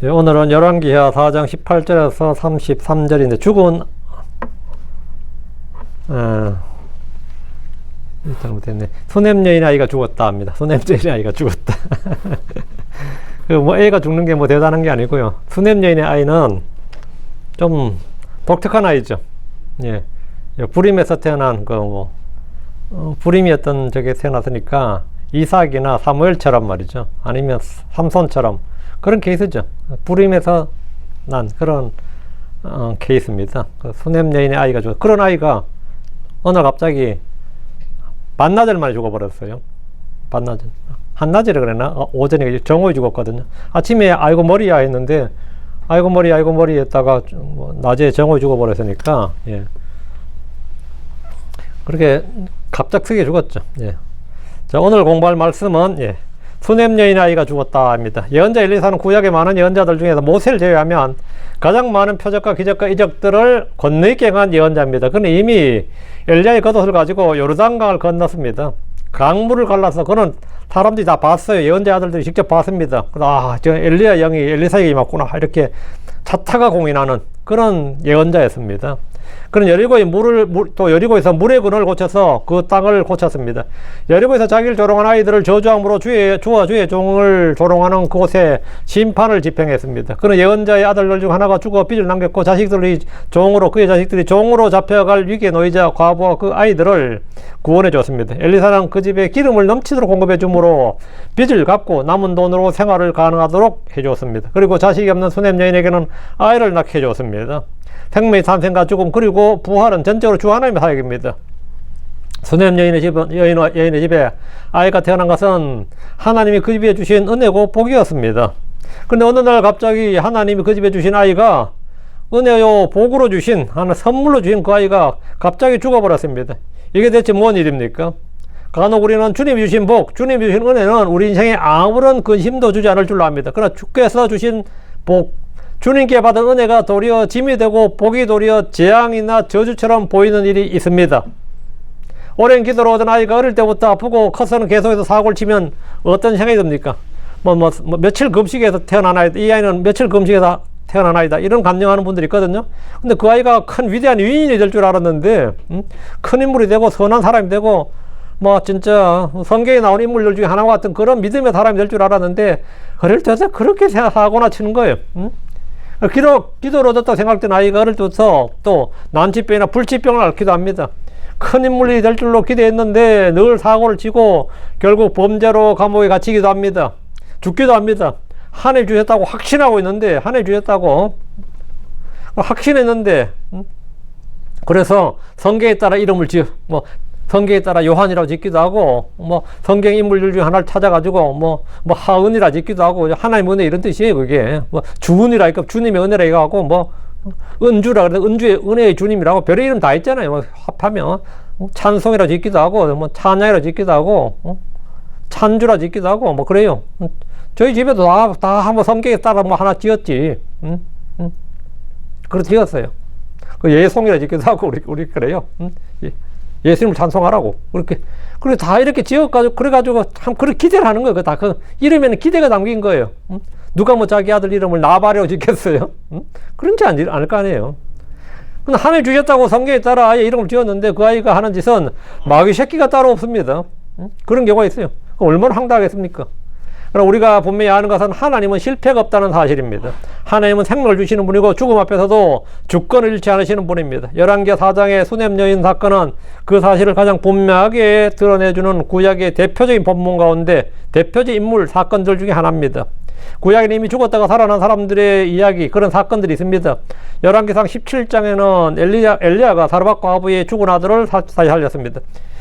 오늘은 열왕기하 4장 18절에서 33절인데 죽은 잘못했네. 수냄 여인 아이가 죽었다 합니다. 수냄 여인 아이가 죽었다. 애가 죽는 게 대단한 게 아니고요. 수냄 여인의 아이는 좀 독특한 아이죠. 예. 불임에서 태어난 불임이었던 적에 태어났으니까 이삭이나 사무엘처럼 말이죠. 아니면 삼손처럼 그런 케이스죠. 불임에서 난 그런 케이스입니다. 수냄 여인의 아이가 죽었. 그런 아이가 어느 날 갑자기 반나절 만에 죽어버렸어요. 반나절. 한나절에 그랬나? 오전에 정오에 죽었거든요. 아침에 아이고 머리야 했는데 아이고 머리 했다가 낮에 정오에 죽어버렸으니까 예. 그렇게 갑작스럽게 죽었죠. 예. 자, 오늘 공부할 말씀은 예. 수냄 여인의 아이가 죽었다 합니다. 예언자 엘리사는 구약의 많은 예언자들 중에서 모세를 제외하면 가장 많은 표적과 기적과 이적들을 건너기 행한 예언자입니다. 그는 이미 엘리야의 겉옷을 가지고 요르단강을 건넜습니다. 강물을 갈라서 그는 사람들이 다 봤어요. 예언자 아들들이 직접 봤습니다. 저 엘리야 영이 엘리사에게 임했구나 이렇게 자타가 공인하는 그런 예언자였습니다. 그는 여리고에서 물의 근을 고쳐서 그 땅을 고쳤습니다. 여리고에서 자기를 조롱한 아이들을 저주함으로 주의 종을 조롱하는 그곳에 심판을 집행했습니다. 그는 예언자의 아들들 중 하나가 죽어 빚을 남겼고 그의 자식들이 종으로 잡혀갈 위기에 놓이자 과부와 그 아이들을 구원해 줬습니다. 엘리사는 그 집에 기름을 넘치도록 공급해 주므로 빚을 갚고 남은 돈으로 생활을 가능하도록 해 줬습니다. 그리고 자식이 없는 수냄 여인에게는 아이를 낳게 해 줬습니다. 생명의 탄생과 죽음 그리고 부활은 전적으로 주 하나님의 사역입니다. 수냄 여인의 집에 아이가 태어난 것은 하나님이 그 집에 주신 은혜고 복이었습니다. 그런데 어느 날 갑자기 하나님이 그 집에 주신 아이가 은혜요 복으로 주신 하나 선물로 주신 그 아이가 갑자기 죽어버렸습니다. 이게 대체 뭔 일입니까? 간혹 우리는 주님이 주신 복, 주님이 주신 은혜는 우리 인생에 아무런 근심도 주지 않을 줄로 압니다. 그러나 주께서 주신 복, 주님께 받은 은혜가 도리어 짐이 되고 복이 도리어 재앙이나 저주처럼 보이는 일이 있습니다. 오랜 기도로 얻은 아이가 어릴 때부터 아프고 커서는 계속해서 사고를 치면 어떤 생각이 듭니까? 며칠 금식에서 태어난 아이다. 이 아이는 며칠 금식에서 태어난 아이다. 이런 감정하는 분들이 있거든요. 근데 그 아이가 큰 위대한 위인이 될 줄 알았는데 큰 인물이 되고 선한 사람이 되고 진짜 성경에 나온 인물들 중에 하나와 같은 그런 믿음의 사람이 될 줄 알았는데 어릴 때부터 그렇게 사고나 치는 거예요. 기도로 얻었다고 생각된 아이가 어릴 때부터 또 난치병이나 불치병을 앓기도 합니다. 큰 인물이 될 줄로 기대했는데 늘 사고를 치고 결국 범죄로 감옥에 갇히기도 합니다. 죽기도 합니다. 하나님 주셨다고 확신하고 있는데 확신했는데 그래서 성경에 따라 이름을 성경에 따라 요한이라고 짓기도 하고, 성경 인물들 중에 하나를 찾아가지고, 하은이라 짓기도 하고, 하나님의 은혜 이런 뜻이에요, 그게. 주은이라니까, 주님의 은혜라 하고, 은주라 그래서 은혜의 주님이라고 별의 이름 다 있잖아요. 합하면. 찬송이라 짓기도 하고, 찬양이라 짓기도 하고, 찬주라 짓기도 하고, 그래요. 저희 집에도 다 한번 성경에 따라 하나 지었지. 그렇게 지었어요. 그 예송이라 짓기도 하고, 우리 그래요. 예수님을 찬송하라고. 그렇게 다 이렇게 지어가지고, 그래가지고 참 그렇게 기대를 하는 거예요. 이름에는 기대가 담긴 거예요. 누가 자기 아들 이름을 나발이라고 짓겠어요? 그런지 않을 거 아니에요. 근데 하나님 주셨다고 성경에 따라 아예 이름을 지었는데 그 아이가 하는 짓은 마귀 새끼가 따로 없습니다. 그런 경우가 있어요. 얼마나 황당하겠습니까? 그럼 우리가 분명히 아는 것은 하나님은 실패가 없다는 사실입니다. 하나님은 생명을 주시는 분이고 죽음 앞에서도 주권을 잃지 않으시는 분입니다. 열왕기하 4장의 수냄 여인 사건은 그 사실을 가장 분명하게 드러내주는 구약의 대표적인 본문 가운데 대표적인 인물 사건들 중에 하나입니다. 구약에 이미 죽었다가 살아난 사람들의 이야기, 그런 사건들이 있습니다. 열왕기상 17장에는 엘리야가 사르밧 과부의 죽은 아들을 다시 살렸습니다.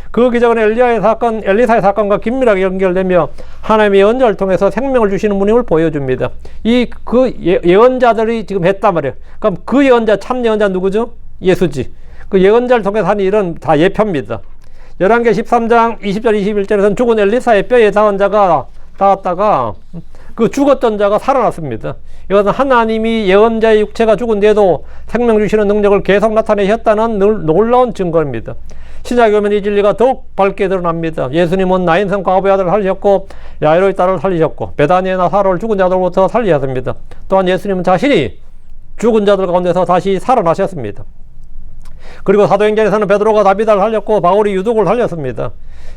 그 기적은 엘리사의 사건과 긴밀하게 연결되며 하나님의 예언자를 통해서 생명을 주시는 분임을 보여줍니다. 예언자들이 지금 했단 말이에요. 그럼 그 참 예언자 누구죠? 예수지. 그 예언자를 통해서 한 일은 다 예표입니다. 열왕기하 13장 20절 21절에서는 죽은 엘리사의 뼈에 닿은 자가 닿았다가 그 죽었던 자가 살아났습니다. 이것은 하나님이 예언자의 육체가 죽은 뒤에도 생명 주시는 능력을 계속 나타내셨다는 놀라운 증거입니다. 신약에 오면 이 진리가 더욱 밝게 드러납니다. 예수님은 나인성 과부의 아들을 살리셨고 야이로의 딸을 살리셨고 베다니아나 사로를 죽은 자들로부터 살리셨습니다. 또한 예수님은 자신이 죽은 자들 가운데서 다시 살아나셨습니다. 그리고 사도행전에서는 베드로가 다비다를 살렸고 바울이 유독을 살렸습니다.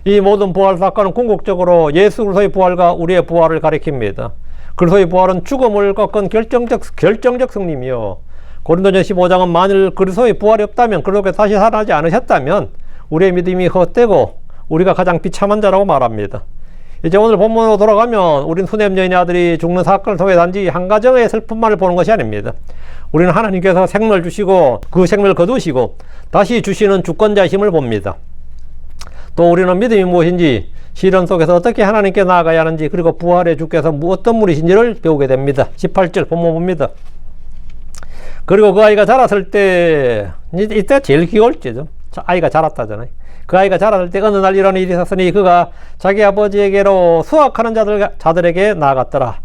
이 모든 부활 사건은 궁극적으로 예수 그리스도의 부활과 우리의 부활을 가리킵니다. 그리스도의 부활은 죽음을 꺾은 결정적 승리이며 고린도전 15장은 만일 그리스도의 부활이 없다면 그리스도께서 다시 살아나지 않으셨다면 우리의 믿음이 헛되고 우리가 가장 비참한 자라고 말합니다. 이제 오늘 본문으로 돌아가면 우린 수냄 여인의 아들이 죽는 사건을 통해 단지 한 가정의 슬픔만을 보는 것이 아닙니다. 우리는 하나님께서 생명을 주시고 그 생명을 거두시고 다시 주시는 주권자심을 봅니다. 또 우리는 믿음이 무엇인지 시련 속에서 어떻게 하나님께 나아가야 하는지 그리고 부활의 주께서 어떤 분이신지를 배우게 됩니다. 18절 본문 봅니다. 그리고 그 아이가 자랐을 때 이때 제일 귀여울 때죠. 아이가 자랐다잖아요. 그 아이가 자랐을 때 어느 날 이런 일이 있었으니 그가 자기 아버지에게로 수확하는 자들에게 나아갔더라.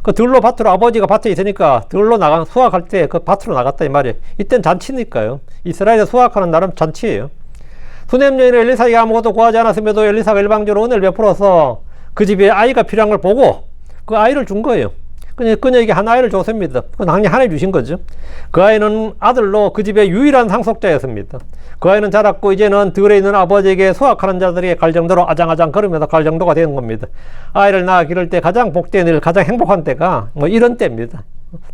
그 들로 밭으로 아버지가 밭에 있으니까 들로 수확할 때 그 밭으로 나갔다 이 말이에요. 이땐 잔치니까요. 이스라엘에 수확하는 나름 잔치예요. 수냄 여인은 엘리사에게 아무것도 구하지 않았음에도 엘리사가 일방적으로 은혜를 베풀어서 그 집에 아이가 필요한 걸 보고 그 아이를 준 거예요. 그녀에게 한 아이를 줬습니다. 그건 당연히 하나님 주신 거죠. 그 아이는 아들로 그 집의 유일한 상속자였습니다. 그 아이는 자랐고 이제는 들에 있는 아버지에게 수확하는 자들에게 갈 정도로 아장아장 걸으면서 갈 정도가 되는 겁니다. 아이를 낳아 기를 때 가장 복된 일, 가장 행복한 때가 뭐 이런 때입니다.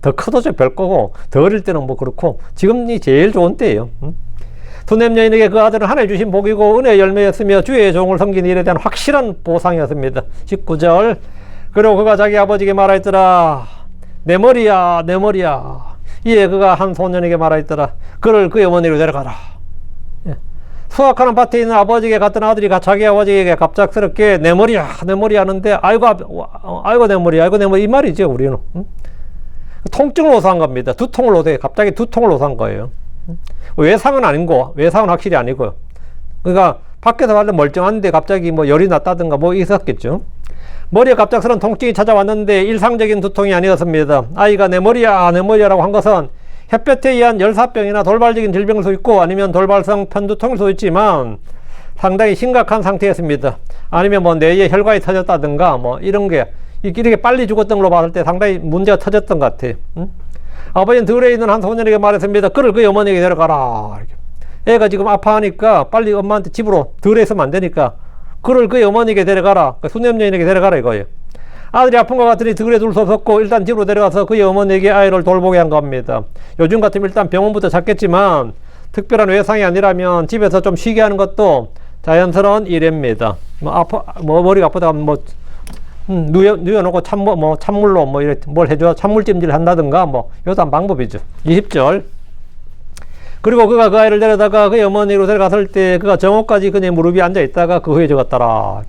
더 커도 별 거고 더 어릴 때는 뭐 그렇고 지금이 제일 좋은 때예요. 수냄 여인에게 그 아들은 하나님 주신 복이고 은혜의 열매였으며 주의 종을 섬기는 일에 대한 확실한 보상이었습니다. 19절 그리고 그가 자기 아버지에게 말하였더라. 내 머리야 내 머리야. 이에 그가 한 소년에게 말하였더라. 그를 그의 어머니로 데려가라. 수확하는 밭에 있는 아버지에게 갔던 아들이 자기 아버지에게 갑작스럽게 내 머리야 내 머리 하는데 아이고 내 머리 아이고 내 머리 이 말이죠. 우리는 통증을 호소한 겁니다. 두통을 호소해. 갑자기 두통을 호소한 거예요. 외상은 아니고 외상은 확실히 아니고요. 그러니까 밖에서 봤을 때 멀쩡한데 갑자기 뭐 열이 났다든가 뭐 있었겠죠. 머리에 갑작스러운 통증이 찾아왔는데 일상적인 두통이 아니었습니다. 아이가 내 머리야 내 머리야라고 한 것은 햇볕에 의한 열사병이나 돌발적인 질병일 수 있고 아니면 돌발성 편두통일 수 있지만 상당히 심각한 상태였습니다. 아니면 뭐 뇌에 혈관이 터졌다든가 뭐 이런 게 이렇게 빨리 죽었던 걸로 봤을 때 상당히 문제가 터졌던 것 같아요. 아버지는 들에 있는 한 소년에게 말했습니다. 그를 그의 어머니에게 데려가라. 이렇게. 애가 지금 아파하니까 빨리 엄마한테 집으로 들에 있으면 안 되니까 그를 그의 어머니에게 데려가라. 수냄 여인에게 데려가라 이거예요. 아들이 아픈 것 같으니 들에 둘 수 없었고 일단 집으로 데려가서 그의 어머니에게 아이를 돌보게 한 겁니다. 요즘 같으면 일단 병원부터 찾겠지만 특별한 외상이 아니라면 집에서 좀 쉬게 하는 것도 자연스러운 일입니다. 머리가 아프다가 누워놓고 찬물로 뭘 해줘 찬물찜질 한다든가 이것도 한 방법이죠. 20절 그리고 그가 그 아이를 데려다가 그의 어머니로 데려갔을 때 그가 정오까지 그녀의 무릎이 앉아 있다가 그 후에 죽었더라.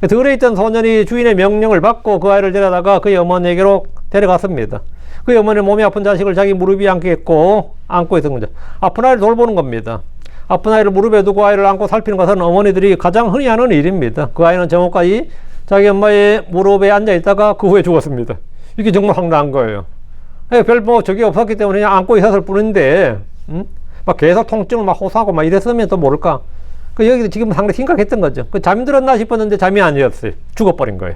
들에 있던 소년이 주인의 명령을 받고 그 아이를 데려다가 그의 어머니에게로 데려갔습니다. 그의 어머니는 몸이 아픈 자식을 자기 무릎 위에 안고 있던 거죠. 아픈 아이를 돌보는 겁니다. 아픈 아이를 무릎에 두고 아이를 안고 살피는 것은 어머니들이 가장 흔히 하는 일입니다. 그 아이는 정오까지 자기 엄마의 무릎에 앉아 있다가 그 후에 죽었습니다. 이게 정말 황당한 거예요. 적이 없었기 때문에 그냥 안고 있었을 뿐인데, 막 계속 통증을 막 호소하고 막 이랬으면 또 모를까. 여기도 지금 상당히 심각했던 거죠. 잠이 들었나 싶었는데 잠이 아니었어요. 죽어버린 거예요.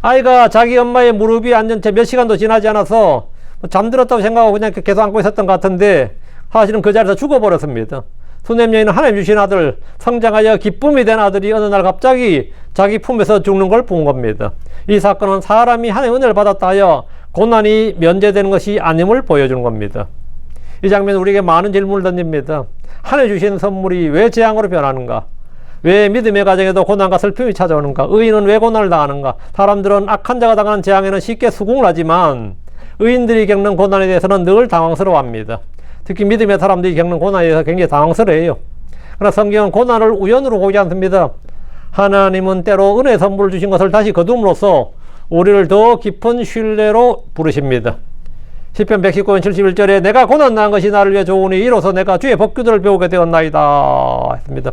아이가 자기 엄마의 무릎이 앉은 채 몇 시간도 지나지 않아서 잠들었다고 생각하고 그냥 계속 안고 있었던 것 같은데 사실은 그 자리에서 죽어버렸습니다. 수냄 여인은 하나님 주신 아들, 성장하여 기쁨이 된 아들이 어느 날 갑자기 자기 품에서 죽는 걸 본 겁니다. 이 사건은 사람이 하나님의 은혜를 받았다 하여 고난이 면제되는 것이 아님을 보여주는 겁니다. 이 장면은 우리에게 많은 질문을 던집니다. 하나님 주신 선물이 왜 재앙으로 변하는가? 왜 믿음의 과정에도 고난과 슬픔이 찾아오는가? 의인은 왜 고난을 당하는가? 사람들은 악한 자가 당하는 재앙에는 쉽게 수긍을 하지만 의인들이 겪는 고난에 대해서는 늘 당황스러워합니다. 특히 믿음의 사람들이 겪는 고난에 대해서 굉장히 당황스러워해요. 그러나 성경은 고난을 우연으로 보지 않습니다. 하나님은 때로 은혜의 선물을 주신 것을 다시 거둠으로써 우리를 더 깊은 신뢰로 부르십니다. 시편 119편 71절에 내가 고난 당한 것이 나를 위해 좋으니 이로써 내가 주의 법규들을 배우게 되었나이다 했습니다.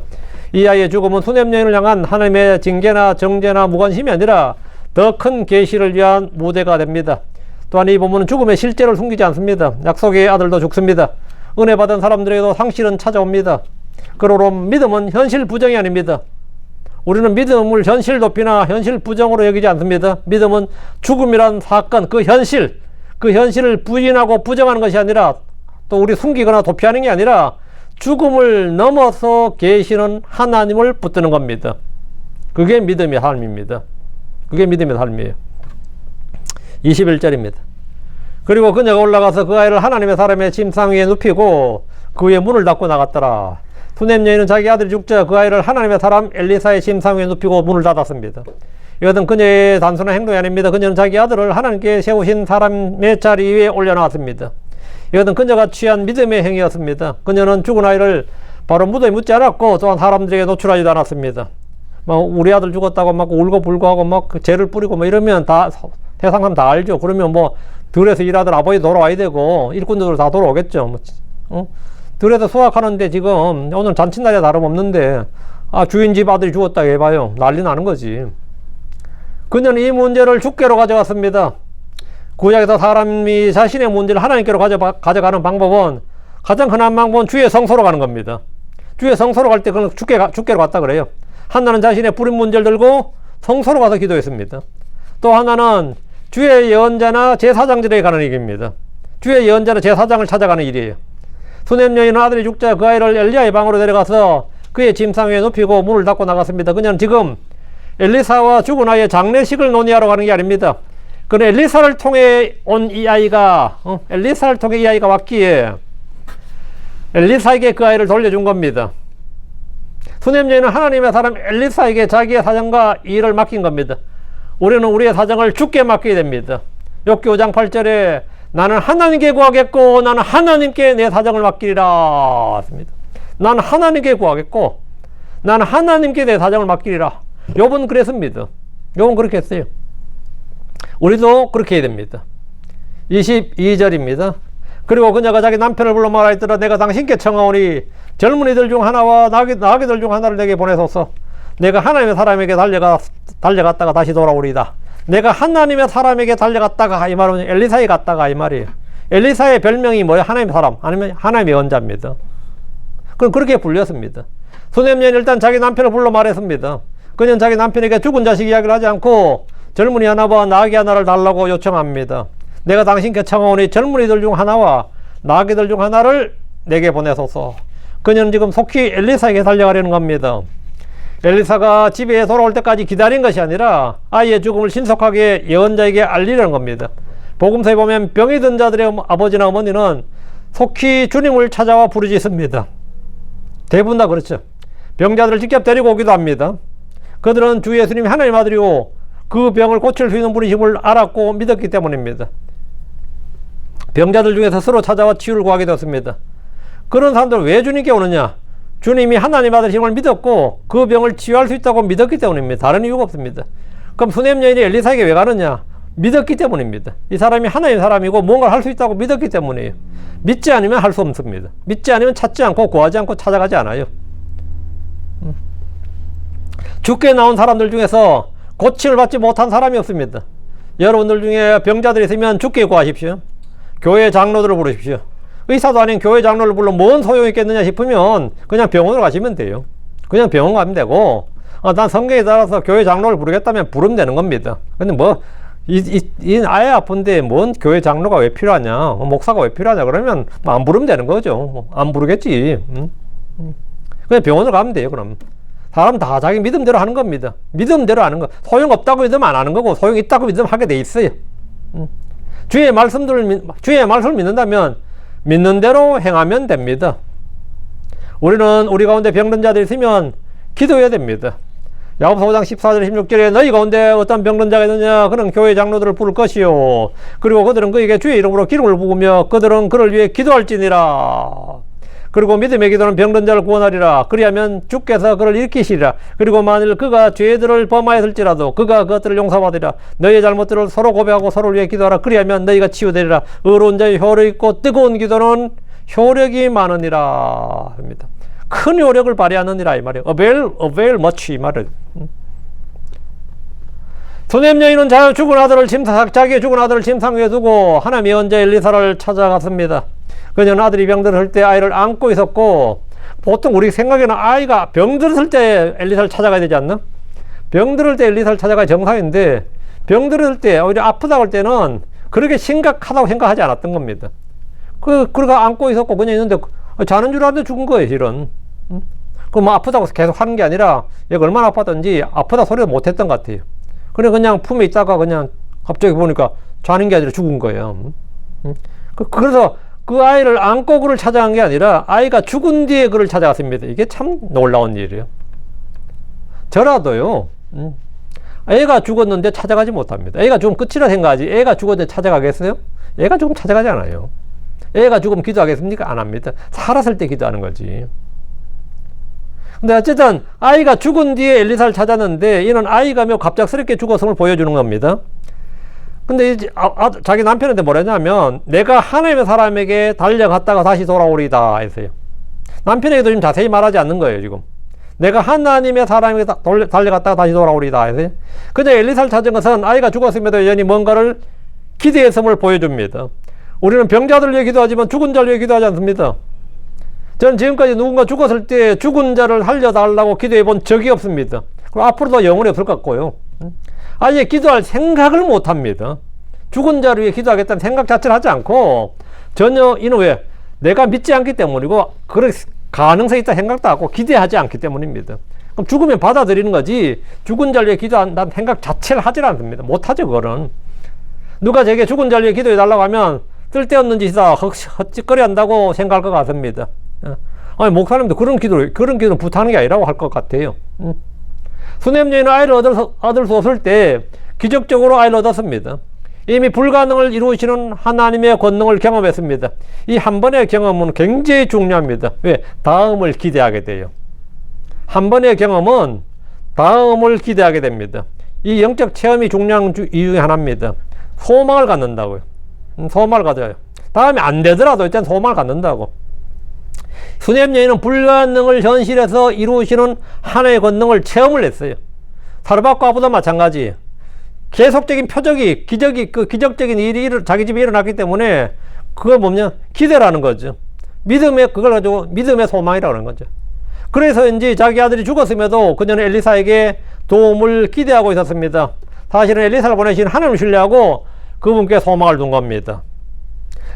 이 아이의 죽음은 수냄 여인을 향한 하나님의 징계나 정죄나 무관심이 아니라 더 큰 계시를 위한 무대가 됩니다. 또한 이 본문은 죽음의 실제를 숨기지 않습니다. 약속의 아들도 죽습니다. 은혜 받은 사람들에게도 상실은 찾아옵니다. 그러므로 믿음은 현실 부정이 아닙니다. 우리는 믿음을 현실 도피나 현실 부정으로 여기지 않습니다. 믿음은 죽음이란 사건, 그 현실을 부인하고 부정하는 것이 아니라, 또 우리 숨기거나 도피하는 게 아니라 죽음을 넘어서 계시는 하나님을 붙드는 겁니다. 그게 믿음의 삶입니다. 그게 믿음의 삶이에요. 21절입니다. 그리고 그녀가 올라가서 그 아이를 하나님의 사람의 침상 위에 눕히고 그 위에 문을 닫고 나갔더라. 수냄 여인은 자기 아들이 죽자 그 아이를 하나님의 사람 엘리사의 침상 위에 눕히고 문을 닫았습니다. 이것은 그녀의 단순한 행동이 아닙니다. 그녀는 자기 아들을 하나님께 세우신 사람의 자리 위에 올려놨습니다. 이것은 그녀가 취한 믿음의 행위였습니다. 그녀는 죽은 아이를 바로 무덤에 묻지 않았고 또한 사람들에게 노출하지도 않았습니다. 우리 아들 죽었다고 막 울고불고 하고 막 죄를 뿌리고 뭐 이러면 다 세상 사람 다 알죠. 그러면 뭐 들에서 일하던 아버지 돌아와야 되고 일꾼들 다 돌아오겠죠. 들에서 수확하는데 지금 오늘 잔칫날에 다름없는데 주인 집 아들이 죽었다 해봐요. 난리 나는 거지. 그녀는 이 문제를 주께로 가져갔습니다. 구약에서 사람이 자신의 문제를 하나님께로 가져가는 방법은, 가장 흔한 방법은 주의 성소로 가는 겁니다. 주의 성소로 갈 때 그는 주께로 갔다 그래요. 하나는 자신의 뿌린 문제를 들고 성소로 가서 기도했습니다. 또 하나는 주의 예언자나 제사장들에게 가는 일입니다. 주의 예언자나 제사장을 찾아가는 일이에요. 수냄 여인은 아들이 죽자 그 아이를 엘리야의 방으로 데려가서 그의 짐상 위에 눕히고 문을 닫고 나갔습니다. 그녀는 지금 엘리사와 죽은 아이의 장례식을 논의하러 가는 게 아닙니다. 그는 엘리사를 통해 온 이 아이가, 엘리사를 통해 이 아이가 왔기에 엘리사에게 그 아이를 돌려준 겁니다. 수냄 여인은 하나님의 사람 엘리사에게 자기의 사정과 일을 맡긴 겁니다. 우리는 우리의 사정을 주께 맡기게 됩니다. 욥기 5장 8절에 나는 하나님께 구하겠고 나는 하나님께 내 사정을 맡기리라 했습니다. 나는 하나님께 구하겠고 나는 하나님께 내 사정을 맡기리라. 욥은 그랬습니다. 욥은 그렇게 했어요. 우리도 그렇게 해야 됩니다. 22절입니다. 그리고 그녀가 자기 남편을 불러 말하였더라. 내가 당신께 청하오니 젊은이들 중 하나와 나귀들 중 하나를 내게 보내소서. 내가 하나님의 사람에게 달려갔다가 다시 돌아오리이다. 내가 하나님의 사람에게 달려갔다가, 이 말은 엘리사에 갔다가 이 말이에요. 엘리사의 별명이 뭐예요? 하나님의 사람, 아니면 하나님의 언자입니다. 그럼 그렇게 불렸습니다. 수냄 여인은 일단 자기 남편을 불러 말했습니다. 그녀는 자기 남편에게 죽은 자식 이야기를 하지 않고 젊은이 하나와 나귀 하나를 달라고 요청합니다. 내가 당신께 청하오니 젊은이들 중 하나와 나귀들 중 하나를 내게 보내소서. 그녀는 지금 속히 엘리사에게 달려가려는 겁니다. 엘리사가 집에 돌아올 때까지 기다린 것이 아니라 아이의 죽음을 신속하게 예언자에게 알리려는 겁니다. 복음서에 보면 병이 든 자들의 아버지나 어머니는 속히 주님을 찾아와 부르짖습니다. 대부분 다 그렇죠. 병자들을 직접 데리고 오기도 합니다. 그들은 주 예수님이 하나님 아들이고 그 병을 고칠 수 있는 분이심을 알았고 믿었기 때문입니다. 병자들 중에서 서로 찾아와 치유를 구하게 되었습니다. 그런 사람들은 왜 주님께 오느냐? 주님이 하나님 아들이심을 믿었고 그 병을 치유할 수 있다고 믿었기 때문입니다. 다른 이유가 없습니다. 그럼 수냄 여인이 엘리사에게 왜 가느냐? 믿었기 때문입니다. 이 사람이 하나님 사람이고 뭔가를 할 수 있다고 믿었기 때문이에요. 믿지 않으면 할 수 없습니다. 믿지 않으면 찾지 않고 구하지 않고 찾아가지 않아요. 주께 나온 사람들 중에서 고침을 받지 못한 사람이 없습니다. 여러분들 중에 병자들이 있으면 주께 구하십시오. 교회 장로들을 부르십시오. 의사도 아닌 교회 장로를 불러 뭔 소용이 있겠느냐 싶으면 그냥 병원으로 가시면 돼요. 그냥 병원 가면 되고, 난 성경에 따라서 교회 장로를 부르겠다면 부르면 되는 겁니다. 근데 뭐 이 아예 아픈데 뭔 교회 장로가 왜 필요하냐, 목사가 왜 필요하냐 그러면 안 부르면 되는 거죠. 안 부르겠지. 그냥 병원으로 가면 돼요. 그럼 사람 다 자기 믿음대로 하는 겁니다. 믿음대로 하는 거. 소용없다고 믿으면 안 하는 거고 소용있다고 믿으면 하게 돼 있어요. 주의 말씀을 믿는다면 믿는 대로 행하면 됩니다. 우리는 우리 가운데 병든 자들이 있으면 기도해야 됩니다. 야고보서 5장 14절 16절에 너희 가운데 어떤 병든 자가 있느냐 그는 교회 장로들을 부를 것이요 그리고 그들은 그에게 주의 이름으로 기름을 부으며 그들은 그를 위해 기도할지니라. 그리고 믿음의 기도는 병든 자를 구원하리라. 그리하면 주께서 그를 일으키시리라. 그리고 만일 그가 죄들을 범하였을지라도 그가 그것들을 용서받으리라. 너희의 잘못들을 서로 고백하고 서로를 위해 기도하라. 그리하면 너희가 치유되리라. 의로운 자의 효력 있고 뜨거운 기도는 효력이 많으니라 합니다. 큰 효력을 발휘하느니라 이 말이에요. avail much 이 말은. 수냄 여인은 자기의 죽은 아들을 침상 위에 두고 하나님의 언자 엘리사를 찾아갔습니다. 그녀는 아들이 병들었을 때 아이를 안고 있었고 보통 우리 생각에는 아이가 병들었을 때 엘리사를 찾아가야 되지 않나? 병들을 때 엘리사를 찾아가야 정상인데, 병들을 때, 오히려 아프다고 할 때는 그렇게 심각하다고 생각하지 않았던 겁니다. 그러니까 안고 있었고, 그냥 있는데, 자는 줄 알았는데 죽은 거예요, 실은. 뭐 아프다고 계속 하는 게 아니라, 얘가 얼마나 아팠던지, 아프다 소리도 못 했던 것 같아요. 그냥 품에 있다가 그냥 갑자기 보니까 자는 게 아니라 죽은 거예요. 그래서 그 아이를 안고 그를 찾아간 게 아니라, 아이가 죽은 뒤에 그를 찾아갔습니다. 이게 참 놀라운 일이에요. 저라도요, 애가 죽었는데 찾아가지 못합니다. 애가 죽으면 끝이라 생각하지, 애가 죽었는데 찾아가겠어요? 애가 죽으면 찾아가지 않아요. 애가 죽으면 기도하겠습니까? 안 합니다. 살았을 때 기도하는 거지. 근데 어쨌든 아이가 죽은 뒤에 엘리사를 찾았는데, 이는 아이가 며 갑작스럽게 죽었음을 보여주는 겁니다. 근데 이제 자기 남편한테 뭐랬냐면, 내가 하나님의 사람에게 달려갔다가 다시 돌아오리다 했어요. 남편에게도 지금 자세히 말하지 않는 거예요, 지금. 내가 하나님의 사람에게 달려갔다가 다시 돌아오리다 해서, 그저 엘리사를 찾은 것은 아이가 죽었음에도 여전히 뭔가를 기대했음을 보여줍니다. 우리는 병자들 위해 기도하지만 죽은 자를 위해 기도하지 않습니다. 저는 지금까지 누군가 죽었을 때 죽은 자를 살려달라고 기도해 본 적이 없습니다. 그리고 앞으로도 영원히 없을 것 같고요. 아예 기도할 생각을 못 합니다. 죽은 자를 위해 기도하겠다는 생각 자체를 하지 않고, 전혀 이는 왜? 내가 믿지 않기 때문이고, 그럴 가능성이 있다 생각도 하고 기대하지 않기 때문입니다. 그럼 죽으면 받아들이는 거지, 죽은 자를 위해 기도한다는 생각 자체를 하질 않습니다. 못하죠, 그거는. 누가 제게 죽은 자를 위해 기도해 달라고 하면 쓸데없는 짓이다, 헛짓거리 한다고 생각할 것 같습니다. 아니, 목사님도 그런 기도는 부탁하는 게 아니라고 할 것 같아요. 수냄 여인은 아이를 얻을 수 없을 때 기적적으로 아이를 얻었습니다. 이미 불가능을 이루시는 하나님의 권능을 경험했습니다. 이 한 번의 경험은 굉장히 중요합니다. 왜? 다음을 기대하게 돼요. 한 번의 경험은 다음을 기대하게 됩니다. 이 영적 체험이 중요한 이유 중에 하나입니다. 소망을 갖는다고요. 소망을 가져요. 다음에 안 되더라도 일단 소망을 갖는다고. 수냄 여인은 불가능을 현실에서 이루시는 하나의 권능을 체험을 했어요. 사르밧과 아브도 마찬가지. 계속적인 표적이, 기적적인 일이 자기 집에 일어났기 때문에, 그걸 뭐냐? 기대라는 거죠. 그걸 가지고 믿음의 소망이라고 하는 거죠. 그래서인지 자기 아들이 죽었음에도 그녀는 엘리사에게 도움을 기대하고 있었습니다. 사실은 엘리사를 보내신 하나님을 신뢰하고 그분께 소망을 둔 겁니다.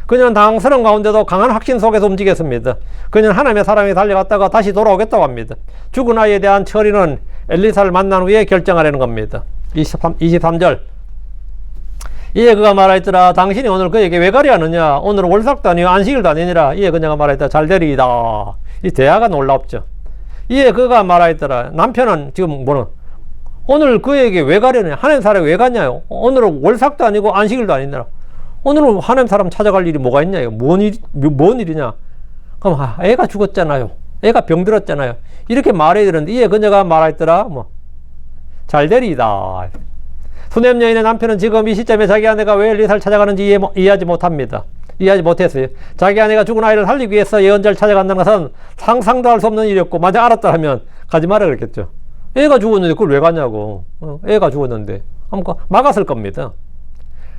그녀는 당스러운 가운데도 강한 확신 속에서 움직였습니다. 그녀는 하나님의 사람이 달려갔다가 다시 돌아오겠다고 합니다. 죽은 아이에 대한 처리는 엘리사를 만난 후에 결정하려는 겁니다. 23절. 이에 그가 말하였더라. 당신이 오늘 그에게 왜 가려하느냐? 오늘은 월삭도 아니요 안식일도 아니니라. 이에 그녀가 말하였다. 잘 되리이다. 이 대화가 놀랍죠. 이에 그가 말하였더라. 남편은 지금 오늘 그에게 왜 가려냐? 하나님 사람이 왜 갔냐요? 오늘은 월삭도 아니고 안식일도 아니니라. 오늘은 하나님 사람 찾아갈 일이 뭐가 있냐? 뭔 일이냐? 그럼 애가 죽었잖아요. 애가 병들었잖아요. 이렇게 말해야 되는데, 이에 그녀가 말하였더라. 잘 되리이다. 수냄 여인의 남편은 지금 이 시점에 자기 아내가 왜 엘리사를 찾아가는지 이해하지 못합니다. 이해하지 못했어요. 자기 아내가 죽은 아이를 살리기 위해서 예언자를 찾아간다는 것은 상상도 할 수 없는 일이었고, 만약 알았다면 가지 마라 그랬겠죠. 애가 죽었는데 그걸 왜 가냐고. 애가 죽었는데. 아무튼 막았을 겁니다.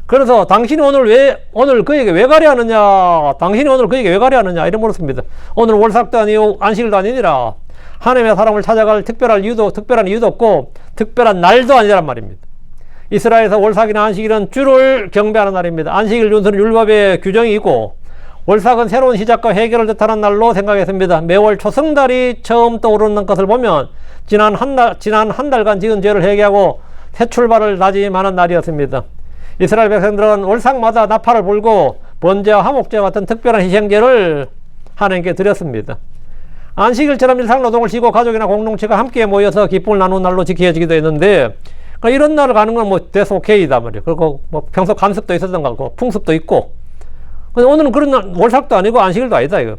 그래서 당신이 오늘 그에게 왜 가려 하느냐? 당신이 오늘 그에게 왜 가려 하느냐? 이런 물었습니다. 오늘 월삭도 아니요 안식일도 아니니라. 하나님의 사람을 찾아갈 특별한 이유도 없고 특별한 날도 아니란 말입니다. 이스라엘에서 월삭이나 안식일은 주를 경배하는 날입니다. 안식일 준수는 율법의 규정이 있고, 월삭은 새로운 시작과 해결을 뜻하는 날로 생각했습니다. 매월 초승달이 처음 떠오르는 것을 보면 지난 한 달간 지은 죄를 회개하고 새 출발을 다짐하는 날이었습니다. 이스라엘 백성들은 월삭마다 나팔을 불고 번제와 화목제와 같은 특별한 희생제를 하나님께 드렸습니다. 안식일처럼 일상노동을 쉬고 가족이나 공동체가 함께 모여서 기쁨을 나누는 날로 지켜지기도 했는데, 그러니까 이런 날을 가는 건 that's okay다 말이에요. 그리고 평소 간섭도 있었던 것 같고 풍습도 있고. 근데 오늘은 그런 날, 월삭도 아니고 안식일도 아니다 이거.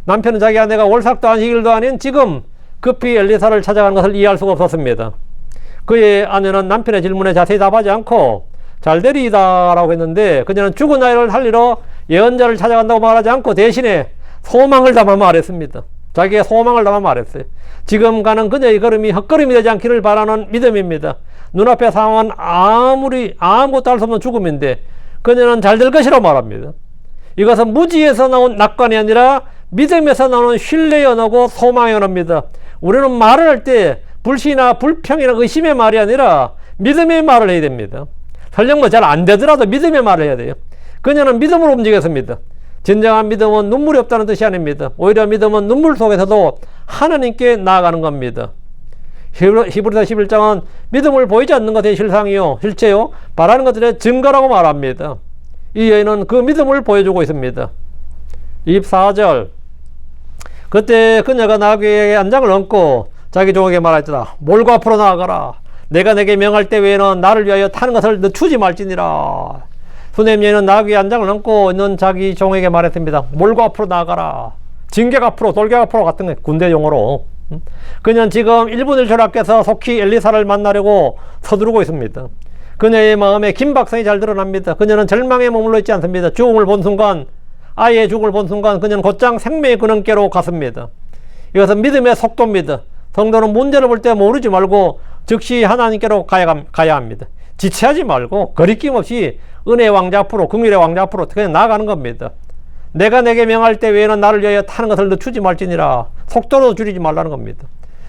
남편은 자기 아내가 월삭도 안식일도 아닌 지금 급히 엘리사를 찾아가는 것을 이해할 수가 없었습니다. 그의 아내는 남편의 질문에 자세히 답하지 않고 잘 되리이다 라고 했는데, 그녀는 죽은 아이를 살리러 예언자를 찾아간다고 말하지 않고 대신에 소망을 담아 말했습니다. 자기의 소망을 담아 말했어요. 지금 가는 그녀의 걸음이 헛걸음이 되지 않기를 바라는 믿음입니다. 눈앞의 상황은 아무것도 할 수 없는 죽음인데 그녀는 잘 될 것이라고 말합니다. 이것은 무지에서 나온 낙관이 아니라 믿음에서 나오는 신뢰의 언어고 소망의 언어입니다. 우리는 말을 할 때 불신이나 불평이나 의심의 말이 아니라 믿음의 말을 해야 됩니다. 설령 뭐 잘 안 되더라도 믿음의 말을 해야 돼요. 그녀는 믿음으로 움직였습니다. 진정한 믿음은 눈물이 없다는 뜻이 아닙니다. 오히려 믿음은 눈물 속에서도 하나님께 나아가는 겁니다. 히브리서 11장은 믿음을 보이지 않는 것의 실상이요 실체요 바라는 것들의 증거라고 말합니다. 이 여인은 그 믿음을 보여주고 있습니다. 24절 그때 그녀가 나귀의 안장을 얹고 자기 종에게 말하였더라. 몰고 앞으로 나아가라. 내가 내게 명할 때 외에는 나를 위하여 타는 것을 늦추지 말지니라. 수넴 여인은 나귀의 안장을 얹고 있는 자기 종에게 말했습니다. 몰고 앞으로 나아가라. 진격 앞으로 돌격 앞으로 같은 거 군대 용어로. 그녀는 지금 1분 1초 앞에서 속히 엘리사를 만나려고 서두르고 있습니다. 그녀의 마음에 긴박성이 잘 드러납니다. 그녀는 절망에 머물러 있지 않습니다. 죽음을 본 순간 아이의 죽음을 본 순간 그녀는 곧장 생명의 근원께로 갔습니다. 이것은 믿음의 속도입니다. 성도는 문제를 볼 때 모르지 말고 즉시 하나님께로 가야 합니다. 지체하지 말고 거리낌 없이 은혜의 왕자 앞으로 긍휼의 왕자 앞으로 그냥 나아가는 겁니다. 내가 내게 명할 때 외에는 나를 위하여 타는 것을 늦추지 말지니라. 속도로 줄이지 말라는 겁니다.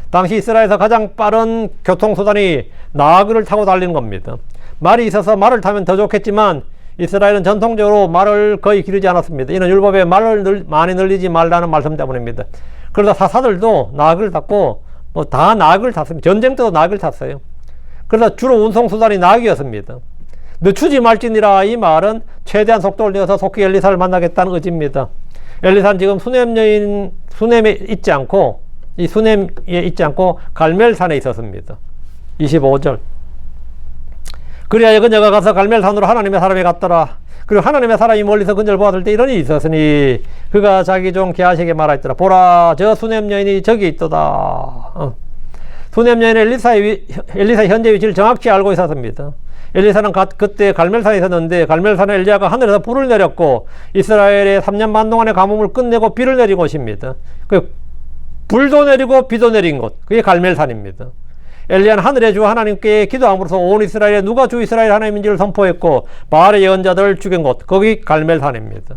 당시 이스라엘에서 가장 빠른 교통수단이 나귀를 타고 달리는 겁니다. 말이 있어서 말을 타면 더 좋겠지만 이스라엘은 전통적으로 말을 거의 기르지 않았습니다. 이는 율법에 말을 많이 늘리지 말라는 말씀 때문입니다. 그러다 사사들도 나귀를 탔고 뭐 다 나귀를 탔습니다. 전쟁 때도 나귀를 탔어요. 그러다 주로 운송수단이 나귀였습니다. 늦추지 말지니라 이 말은 최대한 속도를 내어서 속히 엘리사를 만나겠다는 의지입니다. 엘리사는 지금 수넴에 있지 않고 이 수넴에 있지 않고 갈멜산에 있었습니다. 25절 그리하여 그녀가 가서 갈멜산으로 하나님의 사람이 갔더라. 그리고 하나님의 사람이 멀리서 그녀를 보았을 때 이런 일이 있었으니 그가 자기 종 게하시에게 말하였더라. 보라 저 수넴 여인이 저기 있도다. 수넴 여인은 엘리사의 현재 위치를 정확히 알고 있었습니다. 엘리사는 그때 갈멜산에 있었는데 갈멜산에 엘리야가 하늘에서 불을 내렸고 이스라엘의 3년 반 동안의 가뭄을 끝내고 비를 내린 곳입니다. 그 불도 내리고 비도 내린 곳 그게 갈멜산입니다. 엘리야는 하늘의 주 하나님께 기도함으로써 온 이스라엘에 누가 주 이스라엘 하나님인지를 선포했고 바알의 예언자들을 죽인 곳 거기 갈멜산입니다.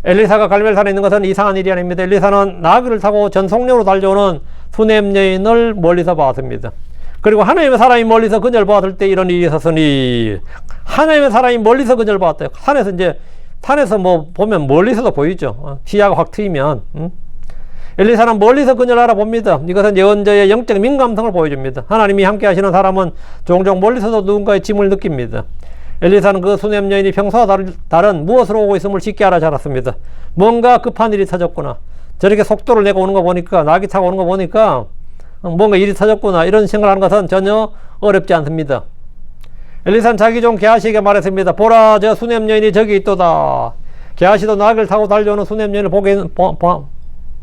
엘리사가 갈멜산에 있는 것은 이상한 일이 아닙니다. 엘리사는 나귀를 타고 전속력으로 달려오는 수넴 여인을 멀리서 봤습니다. 그리고 하나님의 사람이 멀리서 그녀를 보았을 때 이런 일이 있었으니 하나님의 사람이 멀리서 그녀를 보았대요. 산에서 뭐 보면 멀리서도 보이죠. 시야가 확 트이면. 엘리사는 멀리서 그녀를 알아봅니다. 이것은 예언자의 영적 민감성을 보여줍니다. 하나님이 함께 하시는 사람은 종종 멀리서도 누군가의 짐을 느낍니다. 엘리사는 그 수넴 여인이 평소와 다른 무엇으로 오고 있음을 쉽게 알아차렸습니다. 뭔가 급한 일이 터졌구나. 저렇게 속도를 내고 오는 거 보니까 나귀 타고 오는 거 보니까 뭔가 일이 터졌구나 이런 생각을 하는 것은 전혀 어렵지 않습니다. 엘리사는 자기 종 게하시에게 말했습니다. 보라 저 수넴 여인이 저기 있도다. 게하시도 나귀를 타고 달려오는 수넴 여인을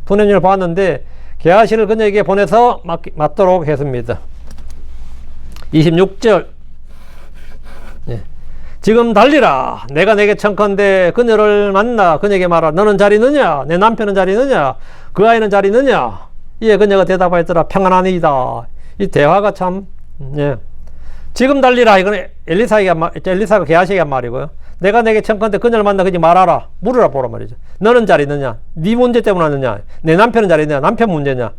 수넴 여인을 보았는데 게하시를 그녀에게 보내서 맞도록 했습니다. 26절 지금 달리라. 내가 내게 청컨대 그녀를 만나 그녀에게 말하라. 너는 잘 있느냐? 내 남편은 잘 있느냐? 그 아이는 잘 있느냐? 이에 그녀가 대답하였더라. 평안하니이다. 이 대화가 참 지금 달리라. 이건 엘리사가 게하시에게 한 말이고요. 내가 내게 청컨대 그녀를 만나 그녀 말하라. 물으라 보라 말이죠. 너는 잘 있느냐? 네 문제 때문에 왔느냐? 내 남편은 잘 있느냐? 남편 문제냐?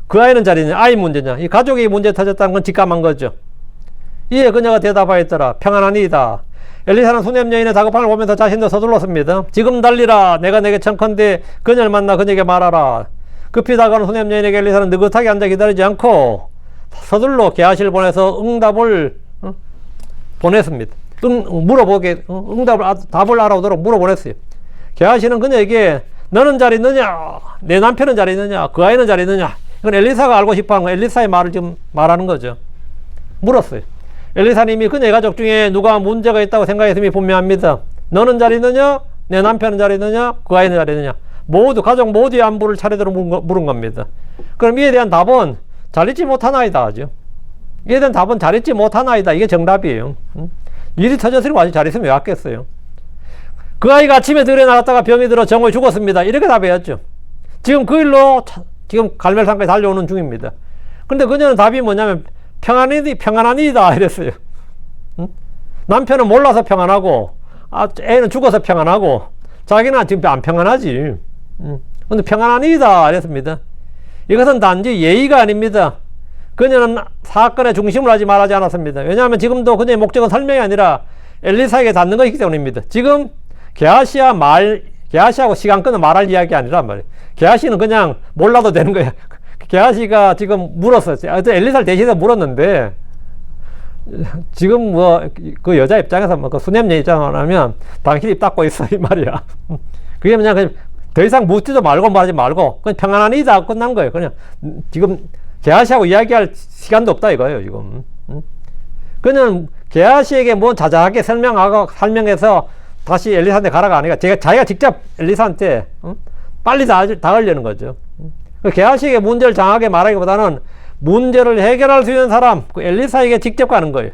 그 아이는 잘 있느냐? 아이 문제냐? 이 가족이 문제 터졌다는 건 직감한 거죠. 이에 그녀가 대답하였더라. 평안하니이다. 엘리사는 수넴 여인의 다급함을 보면서 자신도 서둘렀습니다. 지금 달리라. 내가 내게 청컨대 그녀를 만나 그녀에게 말하라. 급히 다가오는 수넴 여인에게 엘리사는 느긋하게 앉아 기다리지 않고 서둘러 게하시를 보내서 응답을 보냈습니다. 답을 알아오도록 물어보냈어요. 게하시는 그녀에게 너는 잘 있느냐? 내 남편은 잘 있느냐? 그 아이는 잘 있느냐? 이건 엘리사가 알고 싶어하는 거, 엘리사의 말을 지금 말하는 거죠. 물었어요. 엘리사님이 그녀의 가족 중에 누가 문제가 있다고 생각했음이 분명합니다. 너는 잘 있느냐? 내 남편은 잘 있느냐? 그 아이는 잘 있느냐? 가족 모두의 안부를 차례대로 물은 겁니다. 그럼 이에 대한 답은 잘 있지 못한 아이다 하죠. 이에 대한 답은 잘 있지 못한 아이다. 이게 정답이에요. 일이 터졌으면 아주 잘 있으면 왜 왔겠어요. 그 아이가 아침에 들에 나갔다가 병이 들어 정오에 죽었습니다. 이렇게 답해야죠. 지금 그 일로 지금 갈멜산까지 달려오는 중입니다. 근데 그녀는 답이 뭐냐면 평안하니다 이랬어요. 남편은 몰라서 평안하고 애는 죽어서 평안하고 자기는 지금 안 평안하지. 근데 평안하니이다 이랬습니다. 이것은 단지 예의가 아닙니다. 그녀는 사건의 중심을 하지 말하지 않았습니다. 왜냐하면 지금도 그녀의 목적은 설명이 아니라 엘리사에게 닿는 것이기 때문입니다. 지금 게하시하고 시간 끊어 말할 이야기 아니란 말이에요. 게하시는 그냥 몰라도 되는 거예요. 게하시가 지금 물었어요. 엘리사를 대신해서 물었는데, 지금 뭐 그 여자 입장에서 뭐 그 수냄녀 입장을 하면 당신이 입 닫고 있어 이 말이야. 그게 그냥 더 이상 묻지도 말고 말하지 말고 그냥 평안하니다 끝난 거예요. 그냥 지금 게하시하고 이야기할 시간도 없다 이거예요 지금. 그냥 게하시에게 뭐 자자하게 설명해서 다시 엘리사한테 가라가 아니라 자기가 직접 엘리사한테 빨리 닿으려는 거죠. 게하시에게 문제를 장하게 말하기보다는 문제를 해결할 수 있는 사람, 그 엘리사에게 직접 가는 거예요.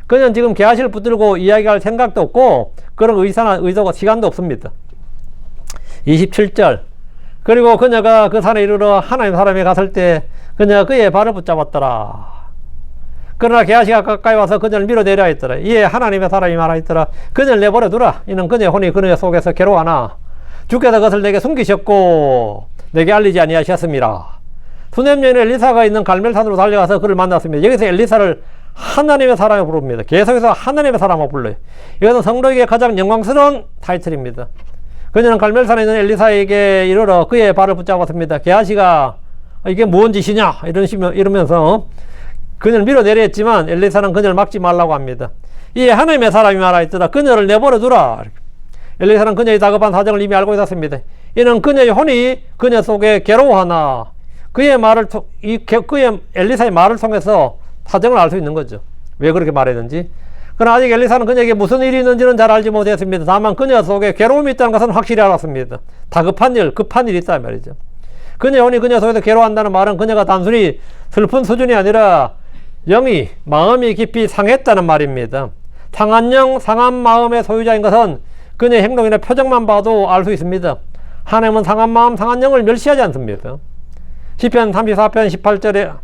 그냥 지금 게하시를 붙들고 이야기할 생각도 없고 그런 의도가 시간도 없습니다. 27절. 그리고 그녀가 그 산에 이르러 하나님 사람이 갔을 때 그녀가 그의 발을 붙잡았더라. 그러나 게하시가 가까이 와서 그녀를 밀어내려 했더라. 이에 하나님의 사람이 말하였더라. 그녀를 내버려 두라. 이는 그녀의 혼이 그녀 속에서 괴로워하나 주께서 그것을 내게 숨기셨고 내게 알리지 아니하셨습니다. 수냄녀인 엘리사가 있는 갈멜산으로 달려가서 그를 만났습니다. 여기서 엘리사를 하나님의 사람이 부릅니다. 계속해서 하나님의 사람을 불러요. 이것은 성도에게 가장 영광스러운 타이틀입니다. 그녀는 갈멜산에 있는 엘리사에게 이르러 그의 발을 붙잡았습니다. 게하시가 이게 뭔 짓이냐 이러면서 그녀를 밀어내려 했지만 엘리사는 그녀를 막지 말라고 합니다. 이에 하나님의 사람이 말하였더라. 그녀를 내버려 두라. 엘리사는 그녀의 다급한 사정을 이미 알고 있었습니다. 이는 그녀의 혼이 그녀 속에 괴로워하나 그의 엘리사의 말을 통해서 사정을 알 수 있는 거죠. 왜 그렇게 말했는지. 그러나 아직 엘리사는 그녀에게 무슨 일이 있는지는 잘 알지 못했습니다. 다만 그녀 속에 괴로움이 있다는 것은 확실히 알았습니다. 다급한 일, 급한 일이 있다 말이죠. 그녀의 혼이 그녀 속에서 괴로워한다는 말은 그녀가 단순히 슬픈 수준이 아니라 마음이 깊이 상했다는 말입니다. 상한 영, 상한 마음의 소유자인 것은 그녀의 행동이나 표정만 봐도 알 수 있습니다. 하나님은 상한 마음, 상한 영을 멸시하지 않습니다. 시편 34편 18절에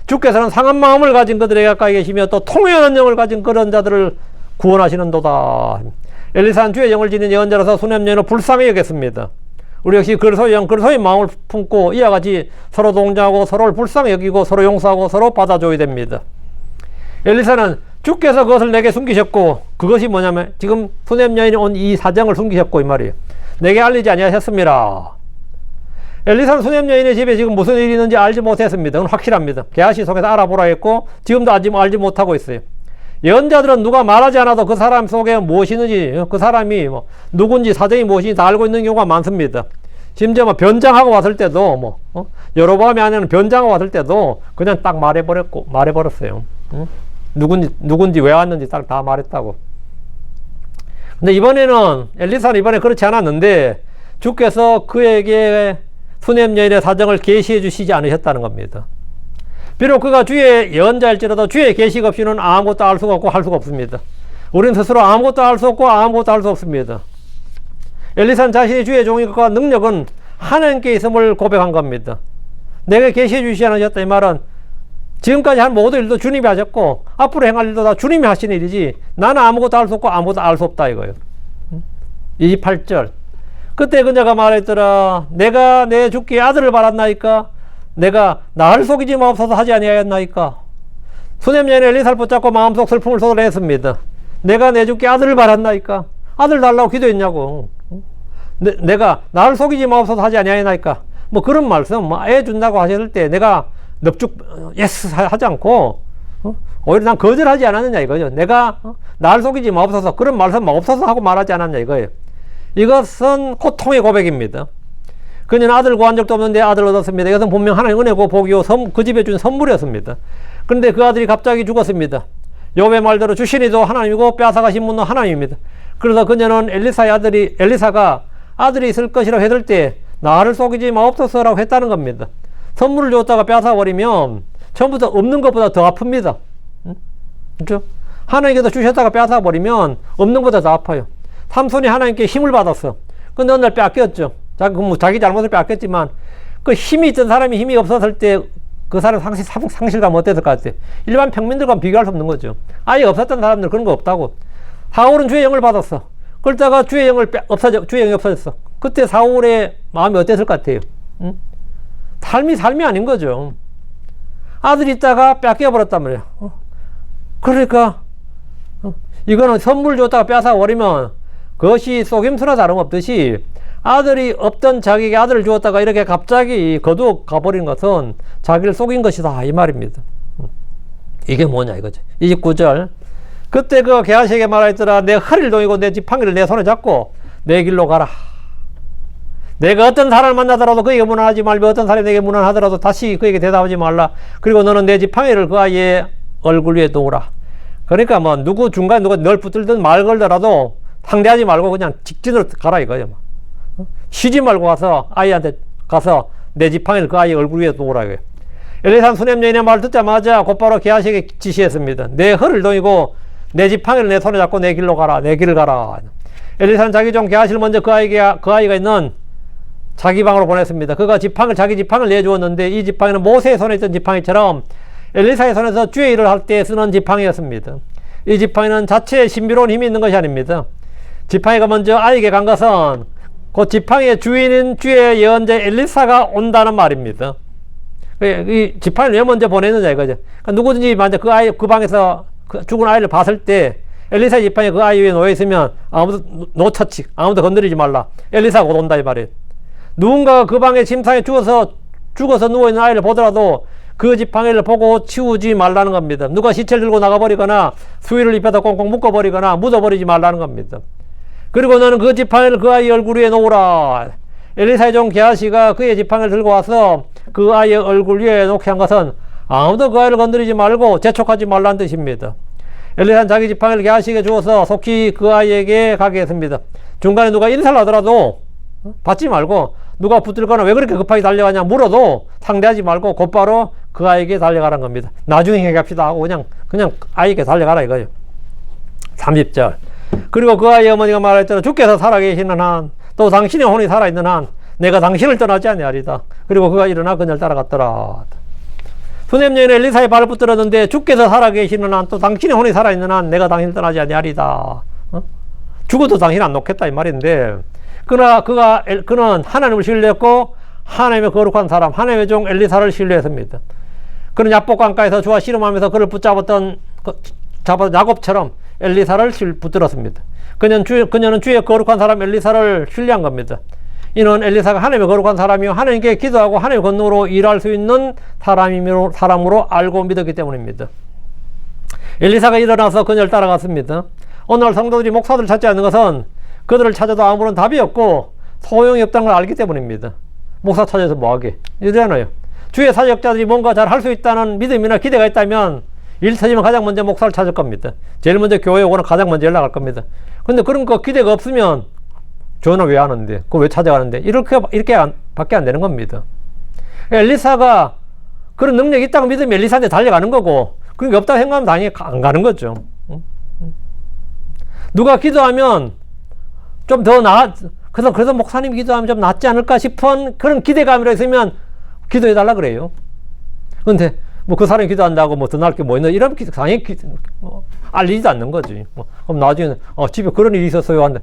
주께서는 상한 마음을 가진 그들에게 가까이 계시며 또 통회하는 영을 가진 그런 자들을 구원하시는도다. 엘리사는 주의 영을 지닌 예언자로서 수냄녀를 불쌍히 여겼습니다. 우리 역시 그리스도의 마음을 품고 이와 같이 서로 동정하고 서로를 불쌍히 여기고 서로 용서하고 서로 받아줘야 됩니다. 엘리사는 주께서 그것을 내게 숨기셨고, 그것이 뭐냐면 지금 수냄 여인이 온 이 사정을 숨기셨고 이 말이에요. 내게 알리지 아니하셨습니다. 엘리사는 수냄 여인의 집에 지금 무슨 일이 있는지 알지 못했습니다. 그건 확실합니다. 게하시 속에서 알아보라 했고 지금도 알지 못하고 있어요. 예언자들은 누가 말하지 않아도 그 사람 속에 무엇이 있는지, 그 사람이 누군지 사정이 무엇인지 다 알고 있는 경우가 많습니다. 심지어 변장하고 왔을 때도 여로보암이 아내는 변장하고 왔을 때도 그냥 딱 말해버렸어요. 누군지 왜 왔는지 딱 다 말했다고. 근데 엘리사는 이번에 그렇지 않았는데 주께서 그에게 수냄 여인의 사정을 계시해 주시지 않으셨다는 겁니다. 비록 그가 주의 예언자일지라도 주의 계시가 없이는 아무것도 알 수가 없고 할 수가 없습니다. 우리는 스스로 아무것도 알 수 없고 아무것도 할 수 없습니다. 엘리사는 자신이 주의 종이과 능력은 하나님께 있음을 고백한 겁니다. 내게 계시해 주시지 않으셨다 이 말은 지금까지 한 모든 일도 주님이 하셨고 앞으로 행할 일도 다 주님이 하신 일이지 나는 아무것도 할 수 없고 아무것도 알 수 없다 이거예요. 28절. 그때 그녀가 말했더라. 내가 내 주께 아들을 바랐나이까? 내가 나를 속이지 마옵소서 하지 아니하였나이까? 수냄 여인이 엘리사를 붙잡고 마음속 슬픔을 쏟아냈습니다. 내가 내 주께 아들을 바랐나이까? 아들 달라고 기도했냐고. 내가 나를 속이지 마옵소서 하지 아니하였나이까? 그런 말씀, 애 준다고 하셨을 때 내가 예스 하지 않고 오히려 난 거절하지 않았느냐 이거죠. 내가 나를 속이지 마옵소서 그런 말씀 없어서 하고 말하지 않았냐 이거예요. 이것은 고통의 고백입니다. 그녀는 아들 구한 적도 없는데 아들 얻었습니다. 이것은 분명 하나님 은혜고 복이요 그 집에 준 선물이었습니다. 그런데 그 아들이 갑자기 죽었습니다. 욥의 말대로 주신이도 하나님이고 빼앗아가신 분도 하나님입니다. 그래서 그녀는 엘리사가 아들이 있을 것이라고 했을 때 나를 속이지 마옵소서라고 했다는 겁니다. 선물을 줬다가 빼앗아버리면 처음부터 없는 것보다 더 아픕니다. 그렇죠? 하나님께서 주셨다가 빼앗아버리면 없는 것보다 더 아파요. 삼손이 하나님께 힘을 받았어. 근데 어느 날 뺏겼죠. 자기 잘못을 뺏겼지만 그 힘이 있던 사람이 힘이 없었을 때 그 사람 상실감 어땠을 것 같아요? 일반 평민들과 비교할 수 없는 거죠. 아예 없었던 사람들 그런 거 없다고. 사울은 주의 영을 받았어. 그러다가 주의 영이 없어졌어. 그때 사울의 마음이 어땠을 것 같아요? 응? 삶이 아닌 거죠. 아들이 있다가 뺏겨버렸단 말이에요. 그러니까 이거는 선물 줬다가 뺏어버리면 그것이 속임수나 다름없듯이 아들이 없던 자기에게 아들을 주었다가 이렇게 갑자기 거두어 가버린 것은 자기를 속인 것이다 이 말입니다. 이게 뭐냐 이거죠. 29절 그때 그 게하시에게 말하였더라. 내 허리를 동이고 내 지팡이를 내 손에 잡고 내 길로 가라. 내가 어떤 사람을 만나더라도 그에게 무난하지 말고 어떤 사람이 내게 무난하더라도 다시 그에게 대답하지 말라. 그리고 너는 내 지팡이를 그 아이의 얼굴 위에 놓으라. 그러니까 뭐 누구 중간에 누가 널 붙들든 말 걸더라도 상대하지 말고 그냥 직진으로 가라 이거예요. 쉬지 말고 가서 아이한테 가서 내 지팡이를 그 아이의 얼굴 위에 놓으라 이거예요. 엘리사는 수냄 여인의 말을 듣자마자 곧바로 게하시에게 지시했습니다. 내 허를 동이고 내 지팡이를 내 손에 잡고 내 길로 가라. 내 길을 가라. 엘리사는 자기 종 게하시를 먼저 그 아이가 있는 자기 방으로 보냈습니다. 그가 자기 지팡이를 내주었는데 이 지팡이는 모세의 손에 있던 지팡이처럼 엘리사의 손에서 주의 일을 할 때 쓰는 지팡이였습니다. 이 지팡이는 자체에 신비로운 힘이 있는 것이 아닙니다. 지팡이가 먼저 아이에게 간 것은 그 지팡이의 주인인 주의 예언자 엘리사가 온다는 말입니다. 이 지팡이를 왜 먼저 보냈느냐 이거죠. 그러니까 누구든지 만약 그 방에서 죽은 아이를 봤을 때 엘리사의 지팡이 그 아이 위에 놓여 있으면 아무도 건드리지 말라. 엘리사가 곧 온다 이 말이에요. 누군가 그 방에 침상에 죽어서 누워있는 아이를 보더라도 그 지팡이를 보고 치우지 말라는 겁니다. 누가 시체를 들고 나가버리거나 수의를 입혀서 꽁꽁 묶어버리거나 묻어버리지 말라는 겁니다. 그리고 너는 그 지팡이를 그 아이 얼굴 위에 놓으라. 엘리사의 종 게하시가 그의 지팡이를 들고 와서 그 아이의 얼굴 위에 놓게 한 것은 아무도 그 아이를 건드리지 말고 재촉하지 말라는 뜻입니다. 엘리사는 자기 지팡이를 게하시에게 주어서 속히 그 아이에게 가게 했습니다. 중간에 누가 인사를 하더라도 받지 말고 누가 붙들거나 왜 그렇게 급하게 달려가냐 물어도 상대하지 말고 곧바로 그 아이에게 달려가라는 겁니다. 나중에 얘기합시다 하고 그냥 아이에게 달려가라 이거예요. 30절 그리고 그 아이의 어머니가 말했더라. 주께서 살아계시는 한 또 당신의 혼이 살아있는 한 내가 당신을 떠나지 아니하리다. 그리고 그가 일어나 그녀를 따라갔더라. 수냄 여인은 엘리사의 발을 붙들었는데 주께서 살아계시는 한 또 당신의 혼이 살아있는 한 내가 당신을 떠나지 아니하리다. 죽어도 당신 안 놓겠다 이 말인데 그러나 그는 하나님을 신뢰했고 하나님의 거룩한 사람 하나님의 종 엘리사를 신뢰했습니다. 그는 야복강가에서 주와 씨름하면서 그를 붙잡았던 야곱처럼 엘리사를 붙들었습니다. 그녀는 주의 거룩한 사람 엘리사를 신뢰한 겁니다. 이는 엘리사가 하나님의 거룩한 사람이요 하나님께 기도하고 하나님의 권능으로 일할 수 있는 사람으로 알고 믿었기 때문입니다. 엘리사가 일어나서 그녀를 따라갔습니다. 오늘 성도들이 목사들을 찾지 않는 것은 그들을 찾아도 아무런 답이 없고 소용이 없다는 걸 알기 때문입니다. 목사 찾아서 뭐하게 이러잖아요. 주의 사역자들이 뭔가 잘 할 수 있다는 믿음이나 기대가 있다면 일 터지면 가장 먼저 목사를 찾을 겁니다. 제일 먼저 교회에 오거나 가장 먼저 연락할 겁니다. 근데 그런 거 기대가 없으면 전화 왜 하는데 그거 왜 찾아가는데 이렇게 밖에 안 되는 겁니다. 엘리사가 그런 능력이 있다고 믿으면 엘리사한테 달려가는 거고 그런 게 없다고 생각하면 당연히 안 가는 거죠. 누가 기도하면 좀 더 그래서 목사님이 기도하면 좀 낫지 않을까 싶은 그런 기대감이라 있으면 기도해달라 그래요. 근데 뭐 그 사람이 기도한다고 뭐 더 나을 게 뭐 있나 이런 당연히 알리지도 않는 거지. 그럼 나중에 집에 그런 일이 있었어요 한데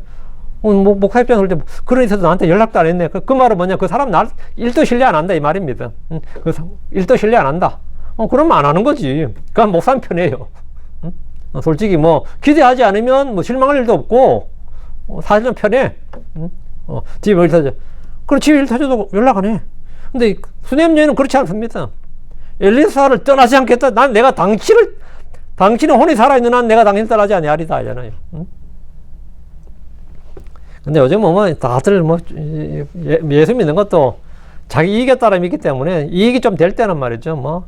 목사 입장에 볼 때 그런 일이 있어도 나한테 연락도 안 했네. 그 말은 뭐냐 그 사람 일도 신뢰 안 한다 이 말입니다. 일도 신뢰 안 한다. 그러면 안 하는 거지. 그건 목사님 편이에요. 솔직히 뭐 기대하지 않으면 뭐 실망할 일도 없고 사실은 편해. 집에 일 터져. 그럼 집에 일 터져도 연락 안 해. 근데 수냄 여인은 그렇지 않습니다. 엘리사를 떠나지 않겠다. 내가 당신의 혼이 살아있는 한 내가 당신 떠나지 아니하리다 하잖아요. 근데 요즘 뭐 다들 예수 믿는 것도 자기 이익에 따라 믿기 때문에 이익이 좀 될 때는 말이죠.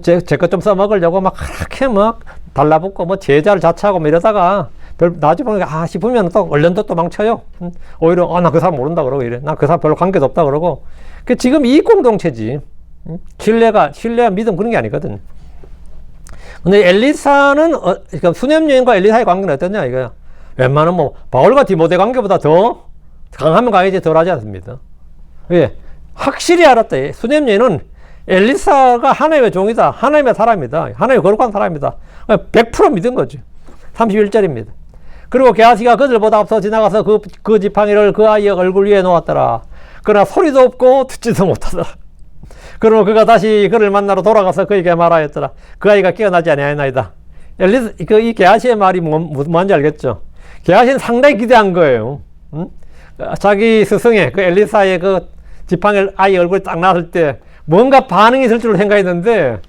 제 것 좀 써먹으려고 그렇게 달라붙고 제자를 자처하고 이러다가 나중에 보니까 싶으면 또 얼른 또 망쳐요. 오히려 나 그 사람 모른다 그러고 이래. 나 그 사람 별로 관계도 없다 그러고. 지금 이익 공동체지. 신뢰와 믿음 그런 게 아니거든. 근데 엘리사는 그러니까 수냄 여인과 엘리사의 관계는 어떠냐 이거야. 웬만한 바울과 디모데 관계보다 더 강하면 강해지 덜하지 않습니다. 왜? 확실히 알았다. 수냄 여인은 엘리사가 하나님의 종이다. 하나님의 사람이다. 하나님의 거룩한 사람이다. 100% 믿은 거죠. 31절입니다. 그리고 게하시가 그들보다 앞서 지나가서 그 지팡이를 그 아이의 얼굴 위에 놓았더라. 그러나 소리도 없고 듣지도 못하더라. 그러고 그가 다시 그를 만나러 돌아가서 그에게 말하였더라. 그 아이가 깨어나지 아니하였나이다. 이 게하시의 말이 뭔지 알겠죠? 게하시는 상당히 기대한 거예요. 응? 자기 스승의 그 엘리사의 그 지팡이를 아이 얼굴에 딱 놨을 때 뭔가 반응이 있을 줄로 생각했는데,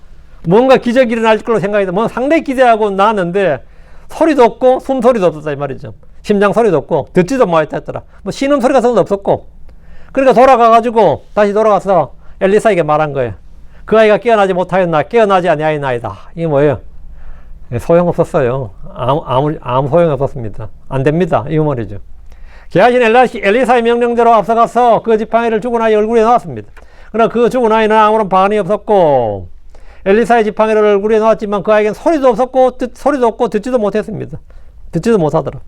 뭔가 기적이 일어날 걸로 생각했는데, 뭐 상당히 기대하고 나왔는데 소리도 없고 숨소리도 없었다 이 말이죠. 심장 소리도 없고 듣지도 못했더라. 뭐 신음 소리가 전혀 없었고. 그러니까 돌아가가지고 다시 돌아가서 엘리사에게 말한 거예요. 그 아이가 깨어나지 못하였나? 깨어나지 아니하였나이다. 이게 뭐예요? 소용없었어요. 아무 소용없었습니다. 안 됩니다. 이 말이죠. 게하시는 엘리사의 명령대로 앞서가서 그 지팡이를 죽은 아이 얼굴에 놓았습니다. 그러나 그 죽은 아이는 아무런 반응이 없었고, 엘리사의 지팡이를 얼굴에 놓았지만 그 아이에겐 소리도 없었고 소리도 없고 듣지도 못했습니다. 듣지도 못하더라.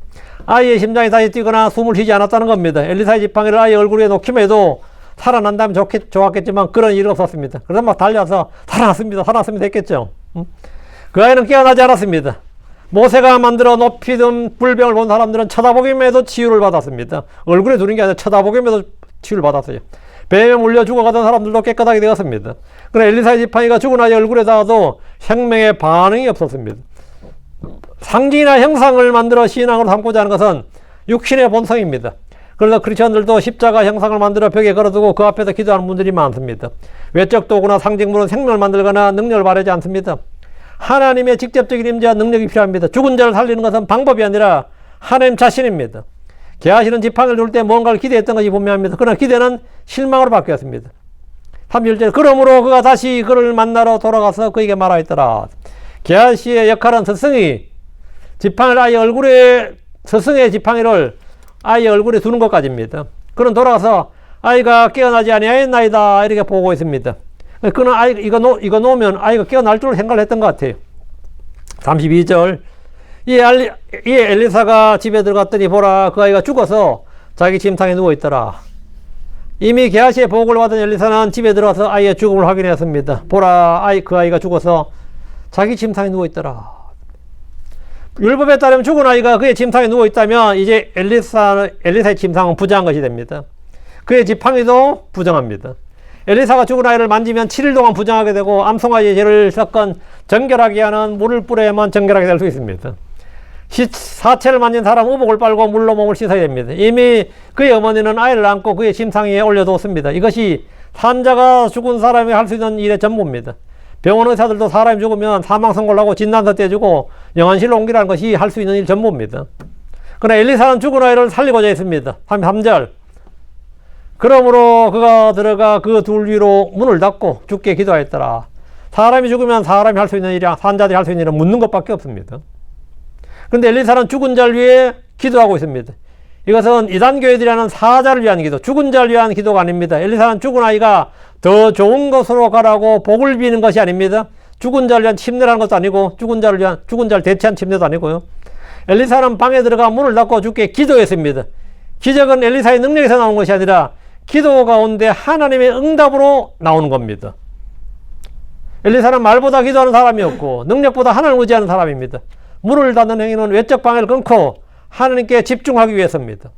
아이의 심장이 다시 뛰거나 숨을 쉬지 않았다는 겁니다. 엘리사의 지팡이를 아이의 얼굴에 놓기에도 살아난다면 좋았겠지만 그런 일이 없었습니다. 그래서 막 달려서 살아났습니다. 살아났습니다 했겠죠. 그 아이는 깨어나지 않았습니다. 모세가 만들어 높이 든 불병을 본 사람들은 쳐다보기만 해도 치유를 받았습니다. 얼굴에 두는 게 아니라 쳐다보기만 해도 치유를 받았어요. 뱀에 물려 죽어가던 사람들도 깨끗하게 되었습니다. 그러나 엘리사의 지팡이가 죽은 아이 얼굴에 닿아도 생명의 반응이 없었습니다. 상징이나 형상을 만들어 신앙으로 삼고자 하는 것은 육신의 본성입니다. 그래서 크리스천들도 십자가 형상을 만들어 벽에 걸어두고 그 앞에서 기도하는 분들이 많습니다. 외적 도구나 상징물은 생명을 만들거나 능력을 발휘하지 않습니다. 하나님의 직접적인 임재와 능력이 필요합니다. 죽은 자를 살리는 것은 방법이 아니라 하나님 자신입니다. 게하시는 지팡이를 둘 때 뭔가를 기대했던 것이 분명합니다. 그러나 기대는 실망으로 바뀌었습니다. 31절 그러므로 그가 다시 그를 만나러 돌아가서 그에게 말하였더라. 게하시의 역할은 스승의 지팡이를 아이의 얼굴에 두는 것까지입니다. 그는 돌아가서 아이가 깨어나지 아니하였나이다 이렇게 보고 있습니다. 그는 이거 놓으면 아이가 깨어날 줄 생각을 했던 것 같아요. 32절 이 엘리사가 집에 들어갔더니 보라 그 아이가 죽어서 자기 침상에 누워있더라. 이미 게하시의 보고를 받은 엘리사는 집에 들어가서 아이의 죽음을 확인했습니다. 보라 그 아이가 죽어서 자기 침상에 누워있더라. 율법에 따르면 죽은 아이가 그의 침상에 누워있다면 이제 엘리사의 침상은 부정한 것이 됩니다. 그의 지팡이도 부정합니다. 엘리사가 죽은 아이를 만지면 7일 동안 부정하게 되고 암송아지의 죄를 섞은 정결하게 하는 물을 뿌려야만 정결하게 될 수 있습니다. 사체를 만진 사람 의복을 빨고 물로 몸을 씻어야 됩니다. 이미 그의 어머니는 아이를 안고 그의 침상 위에 올려두었습니다. 이것이 산자가 죽은 사람이 할 수 있는 일의 전부입니다. 병원 의사들도 사람이 죽으면 사망 선고를 하고 진단서 떼주고 영안실로 옮기라는 것이 할 수 있는 일 전부입니다. 그러나 엘리사는 죽은 아이를 살리고자 했습니다. 33절 그러므로 그가 들어가 그 둘 위로 문을 닫고 죽게 기도하였더라. 사람이 죽으면 사람이 할 수 있는 일이야 산자들이 할 수 있는 일은 묻는 것밖에 없습니다. 그런데 엘리사는 죽은 자를 위해 기도하고 있습니다. 이것은 이단교회들이 하는 사자를 위한 기도, 죽은 자를 위한 기도가 아닙니다. 엘리사는 죽은 아이가 더 좋은 곳으로 가라고 복을 비는 것이 아닙니다. 죽은 자를 위한 침례라는 것도 아니고 죽은 자를 대체한 침례도 아니고요. 엘리사는 방에 들어가 문을 닫고 죽게 기도했습니다. 기적은 엘리사의 능력에서 나온 것이 아니라 기도 가운데 하나님의 응답으로 나오는 겁니다. 엘리사는 말보다 기도하는 사람이었고 능력보다 하나님을 의지하는 사람입니다. 문을 닫는 행위는 외적 방해를 끊고 하나님께 집중하기 위해서입니다.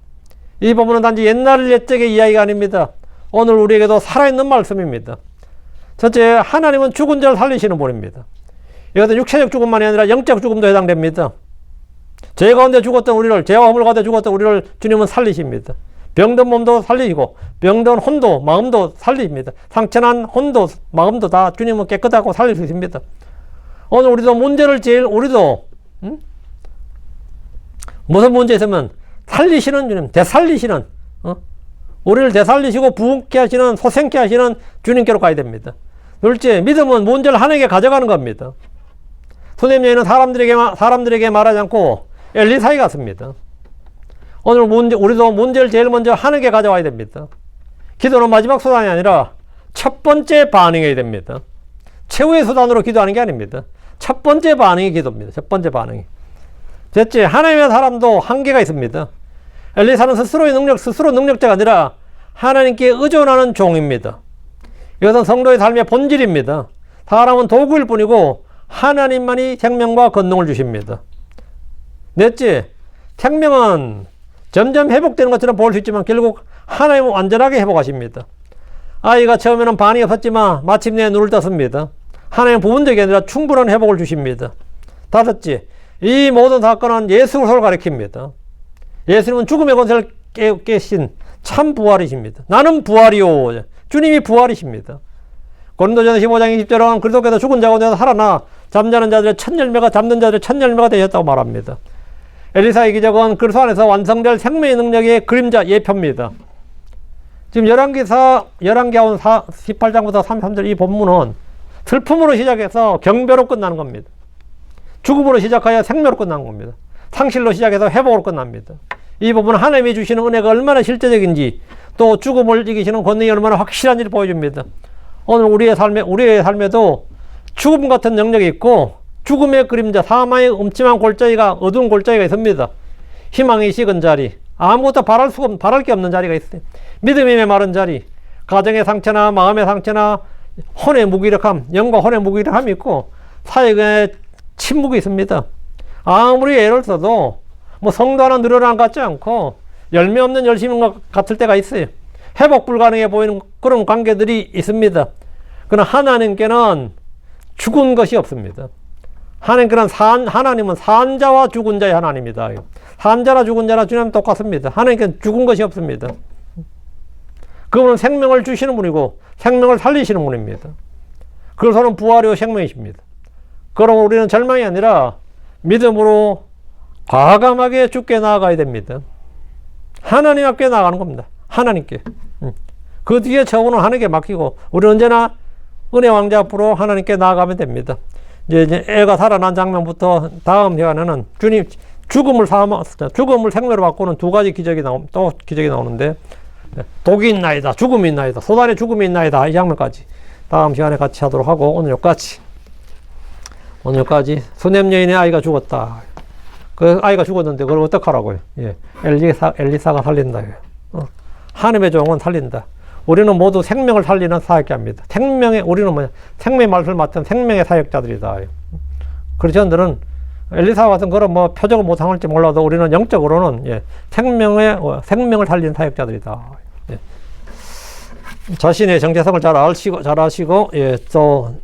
이 부분은 단지 옛날 옛적의 이야기가 아닙니다. 오늘 우리에게도 살아있는 말씀입니다. 첫째, 하나님은 죽은 자를 살리시는 분입니다. 이것은 육체적 죽음만이 아니라 영적 죽음도 해당됩니다. 죄 가운데 죽었던 우리를, 죄와 허물 가운데 죽었던 우리를 주님은 살리십니다. 병든 몸도 살리시고 병든 혼도 마음도 살리십니다. 상처난 혼도 마음도 다 주님은 깨끗하고 살릴 수 있습니다. 오늘 우리도 문제를 무슨 문제 있으면 살리시는 주님, 되살리시는 우리를 되살리시고 부흥케 하시는, 소생케 하시는 주님께로 가야 됩니다. 둘째, 믿음은 문제를 하나님께 가져가는 겁니다. 손님 여인은 사람들에게 말하지 않고 엘리사에 갔습니다. 오늘 우리도 문제를 제일 먼저 하나님께 가져와야 됩니다. 기도는 마지막 수단이 아니라 첫 번째 반응해야 됩니다. 최후의 수단으로 기도하는 게 아닙니다. 첫 번째 반응이 기도입니다. 첫 번째 반응이. 셋째, 하나님의 사람도 한계가 있습니다. 엘리사는 스스로 능력자가 아니라 하나님께 의존하는 종입니다. 이것은 성도의 삶의 본질입니다. 사람은 도구일 뿐이고 하나님만이 생명과 권능을 주십니다. 넷째, 생명은 점점 회복되는 것처럼 보일 수 있지만 결국 하나님은 완전하게 회복하십니다. 아이가 처음에는 반이 없었지만 마침내 눈을 떴습니다. 하나님은 부분적이 아니라 충분한 회복을 주십니다. 다섯째, 이 모든 사건은 예수 그리스도를 가리킵니다. 예수님은 죽음의 권세를 깨신 참 부활이십니다. 나는 부활이요. 주님이 부활이십니다. 고린도전서 15장 20절은 그리스도께서 죽은 자 가운데서 살아나 잠자는 자들의 첫 열매가 잠든 자들의 첫 열매가 되셨다고 말합니다. 엘리사의 기적은 그리스도 안에서 완성될 생명의 능력의 그림자 예표입니다. 지금 열왕기하 18장부터 33절 이 본문은 슬픔으로 시작해서 경배로 끝나는 겁니다. 죽음으로 시작하여 생명으로 끝나는 겁니다. 상실로 시작해서 회복으로 끝납니다. 이 부분은 하나님이 주시는 은혜가 얼마나 실제적인지 또 죽음을 이기시는 권능이 얼마나 확실한지를 보여줍니다. 오늘 우리의 삶에도 죽음 같은 영역이 있고 죽음의 그림자, 사망의 음침한 골짜기가, 어두운 골짜기가 있습니다. 희망이 식은 자리, 아무것도 바랄 게 없는 자리가 있어요. 믿음이 메마른 자리, 가정의 상처나 마음의 상처나 혼의 무기력함, 영과 혼의 무기력함이 있고 사역의 침묵이 있습니다. 아무리 애를 써도 뭐 성도 하나 늘어난 것 같지 않고 열매 없는 열심인 것 같을 때가 있어요. 회복 불가능해 보이는 그런 관계들이 있습니다. 그러나 하나님께는 죽은 것이 없습니다. 하나님은 산자와 죽은 자의 하나님이다. 산자나 죽은 자나 주님은 똑같습니다. 하나님께는 죽은 것이 없습니다. 그분은 생명을 주시는 분이고 생명을 살리시는 분입니다. 그래서는 부활이요 생명이십니다. 그럼 우리는 절망이 아니라 믿음으로 과감하게 주께 나아가야 됩니다. 하나님 앞에 나가는 겁니다. 하나님께. 그 뒤에 처분은 하나님께 맡기고 우리는 언제나 은혜 왕자 앞으로 하나님께 나아가면 됩니다. 이제 애가 살아난 장면부터 다음 시간에는 주님 죽음을 생명으로 바꾸는 두 가지 기적이 나오는데 독이 있나이다, 죽음이 있나이다, 소단에 죽음이 있나이다, 이 장면까지 다음 시간에 같이 하도록 하고 오늘 여기까지 수냄 여인의 아이가 죽었다. 그 아이가 죽었는데 그걸 어떡하라고요? 예. 엘리사가 살린다. 하나님의 종은 살린다. 우리는 모두 생명을 살리는 사역자입니다. 우리는 생명의 말씀을 맡은 생명의 사역자들이다. 그래서 저들은 엘리사 같은 그런 표적을 못 삼을지 몰라도 우리는 영적으로는 생명을 살리는 사역자들이다. 예. 자신의 정체성을 잘 아시고 또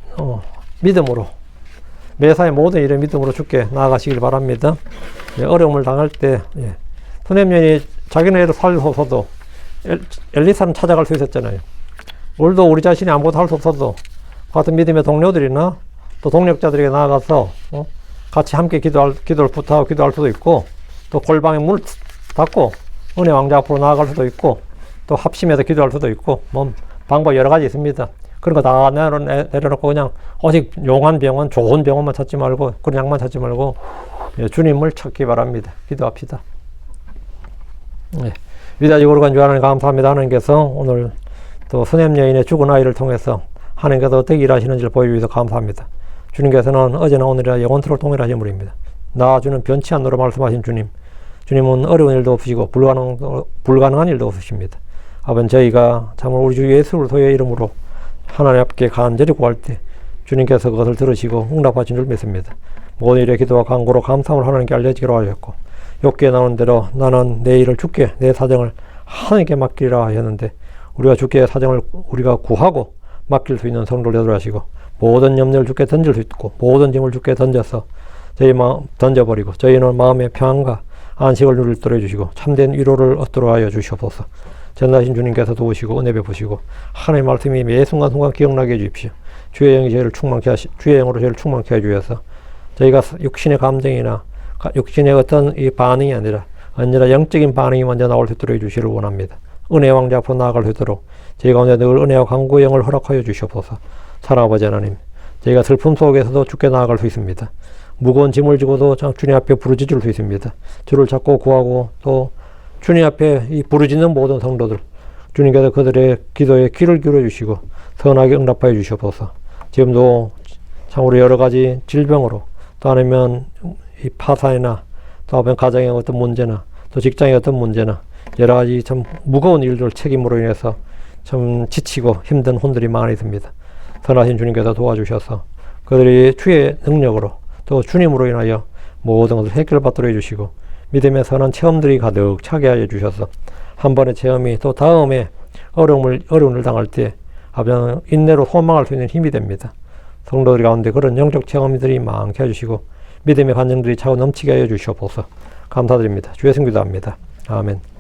믿음으로 매사의 모든 일에 믿음으로 주께 나아가시길 바랍니다. 어려움을 당할 때 수냄 여인이 자기네 애를 살려서도 엘리사는 찾아갈 수 있었잖아요. 우리도 우리 자신이 아무것도 할 수 없어도 같은 믿음의 동료들이나 또 동력자들에게 나아가서 같이 함께 기도를 부탁하고 기도할 수도 있고 또 골방에 문을 닫고 은혜 왕자 앞으로 나아갈 수도 있고 또 합심해서 기도할 수도 있고 방법 여러 가지 있습니다. 그런 거 다 내려놓고 그냥 오직 용한 병원, 좋은 병원만 찾지 말고 그런 약만 찾지 말고 주님을 찾기 바랍니다. 기도합시다. 위대하시고 거룩한 주 하나님 감사합니다. 하나님께서 오늘 또 수냄 여인의 죽은 아이를 통해서 하나님께서 어떻게 일하시는지를 보여주셔서 감사합니다. 주님께서는 어제나 오늘이나 영원토록 동일하신 분입니다. 나 주는 변치 않노라 말씀하신 주님은 어려운 일도 없으시고 불가능한 일도 없으십니다. 아버지 저희가 참으로 우리 주 예수 그리스도의 이름으로 하나님 앞에 간절히 구할 때 주님께서 그것을 들으시고 응답하신 줄 믿습니다. 모든 일에 기도와 간구로 감사함을 하나님께 알려지기로 하셨고 욥기에 나오는 대로 나는 내 일을 주께 내 사정을 하나님께 맡기라 하셨는데 우리가 주께 사정을 우리가 구하고 맡길 수 있는 성도를 되도록 하시고 모든 염려를 주께 던질 수 있고 모든 짐을 주께 던져서 저희 마음 던져버리고 저희는 마음의 평안과 안식을 누릴 수 있도록 해주시고 참된 위로를 얻도록 하여 주시옵소서. 전하신 주님께서 도우시고 은혜 베푸시고 하나님의 말씀이 매 순간순간 기억나게 해주십시오. 주의 영이 주의 영으로 저희를 충만케 해주셔서 저희가 육신의 감정이나 육신의 어떤 이 반응이 아니라 언제나 영적인 반응이 먼저 나올 수 있도록 해주시기를 원합니다. 은혜 왕자 앞으로 나아갈 수 있도록 저희 가운데 늘 은혜와 간구의 영을 허락하여 주시옵소서. 사랑아버지 하나님, 저희가 슬픔 속에서도 주께 나아갈 수 있습니다. 무거운 짐을 지고도 주님 앞에 부르짖을 수 있습니다. 주를 찾고 구하고 또 주님 앞에 이 부르짖는 모든 성도들 주님께서 그들의 기도에 귀를 기울여 주시고 선하게 응답하여 주시옵소서. 지금도 참으로 여러 가지 질병으로 또 아니면 이 파산이나 또 아니면 가정의 어떤 문제나 또 직장의 어떤 문제나 여러 가지 참 무거운 일들 책임으로 인해서 참 지치고 힘든 혼들이 많이 있습니다. 선하신 주님께서 도와주셔서 그들이 주의 능력으로 또 주님으로 인하여 모든 것을 해결받도록 해주시고 믿음의 선한 체험들이 가득 차게 하여 주셔서 한 번의 체험이 또 다음에 어려움을 당할 때 아버지 인내로 소망할 수 있는 힘이 됩니다. 성도들 가운데 그런 영적 체험들이 많게 해주시고 믿음의 간증들이 차고 넘치게 하여 주시옵소서. 감사드립니다. 주의 승 기도합니다. 아멘.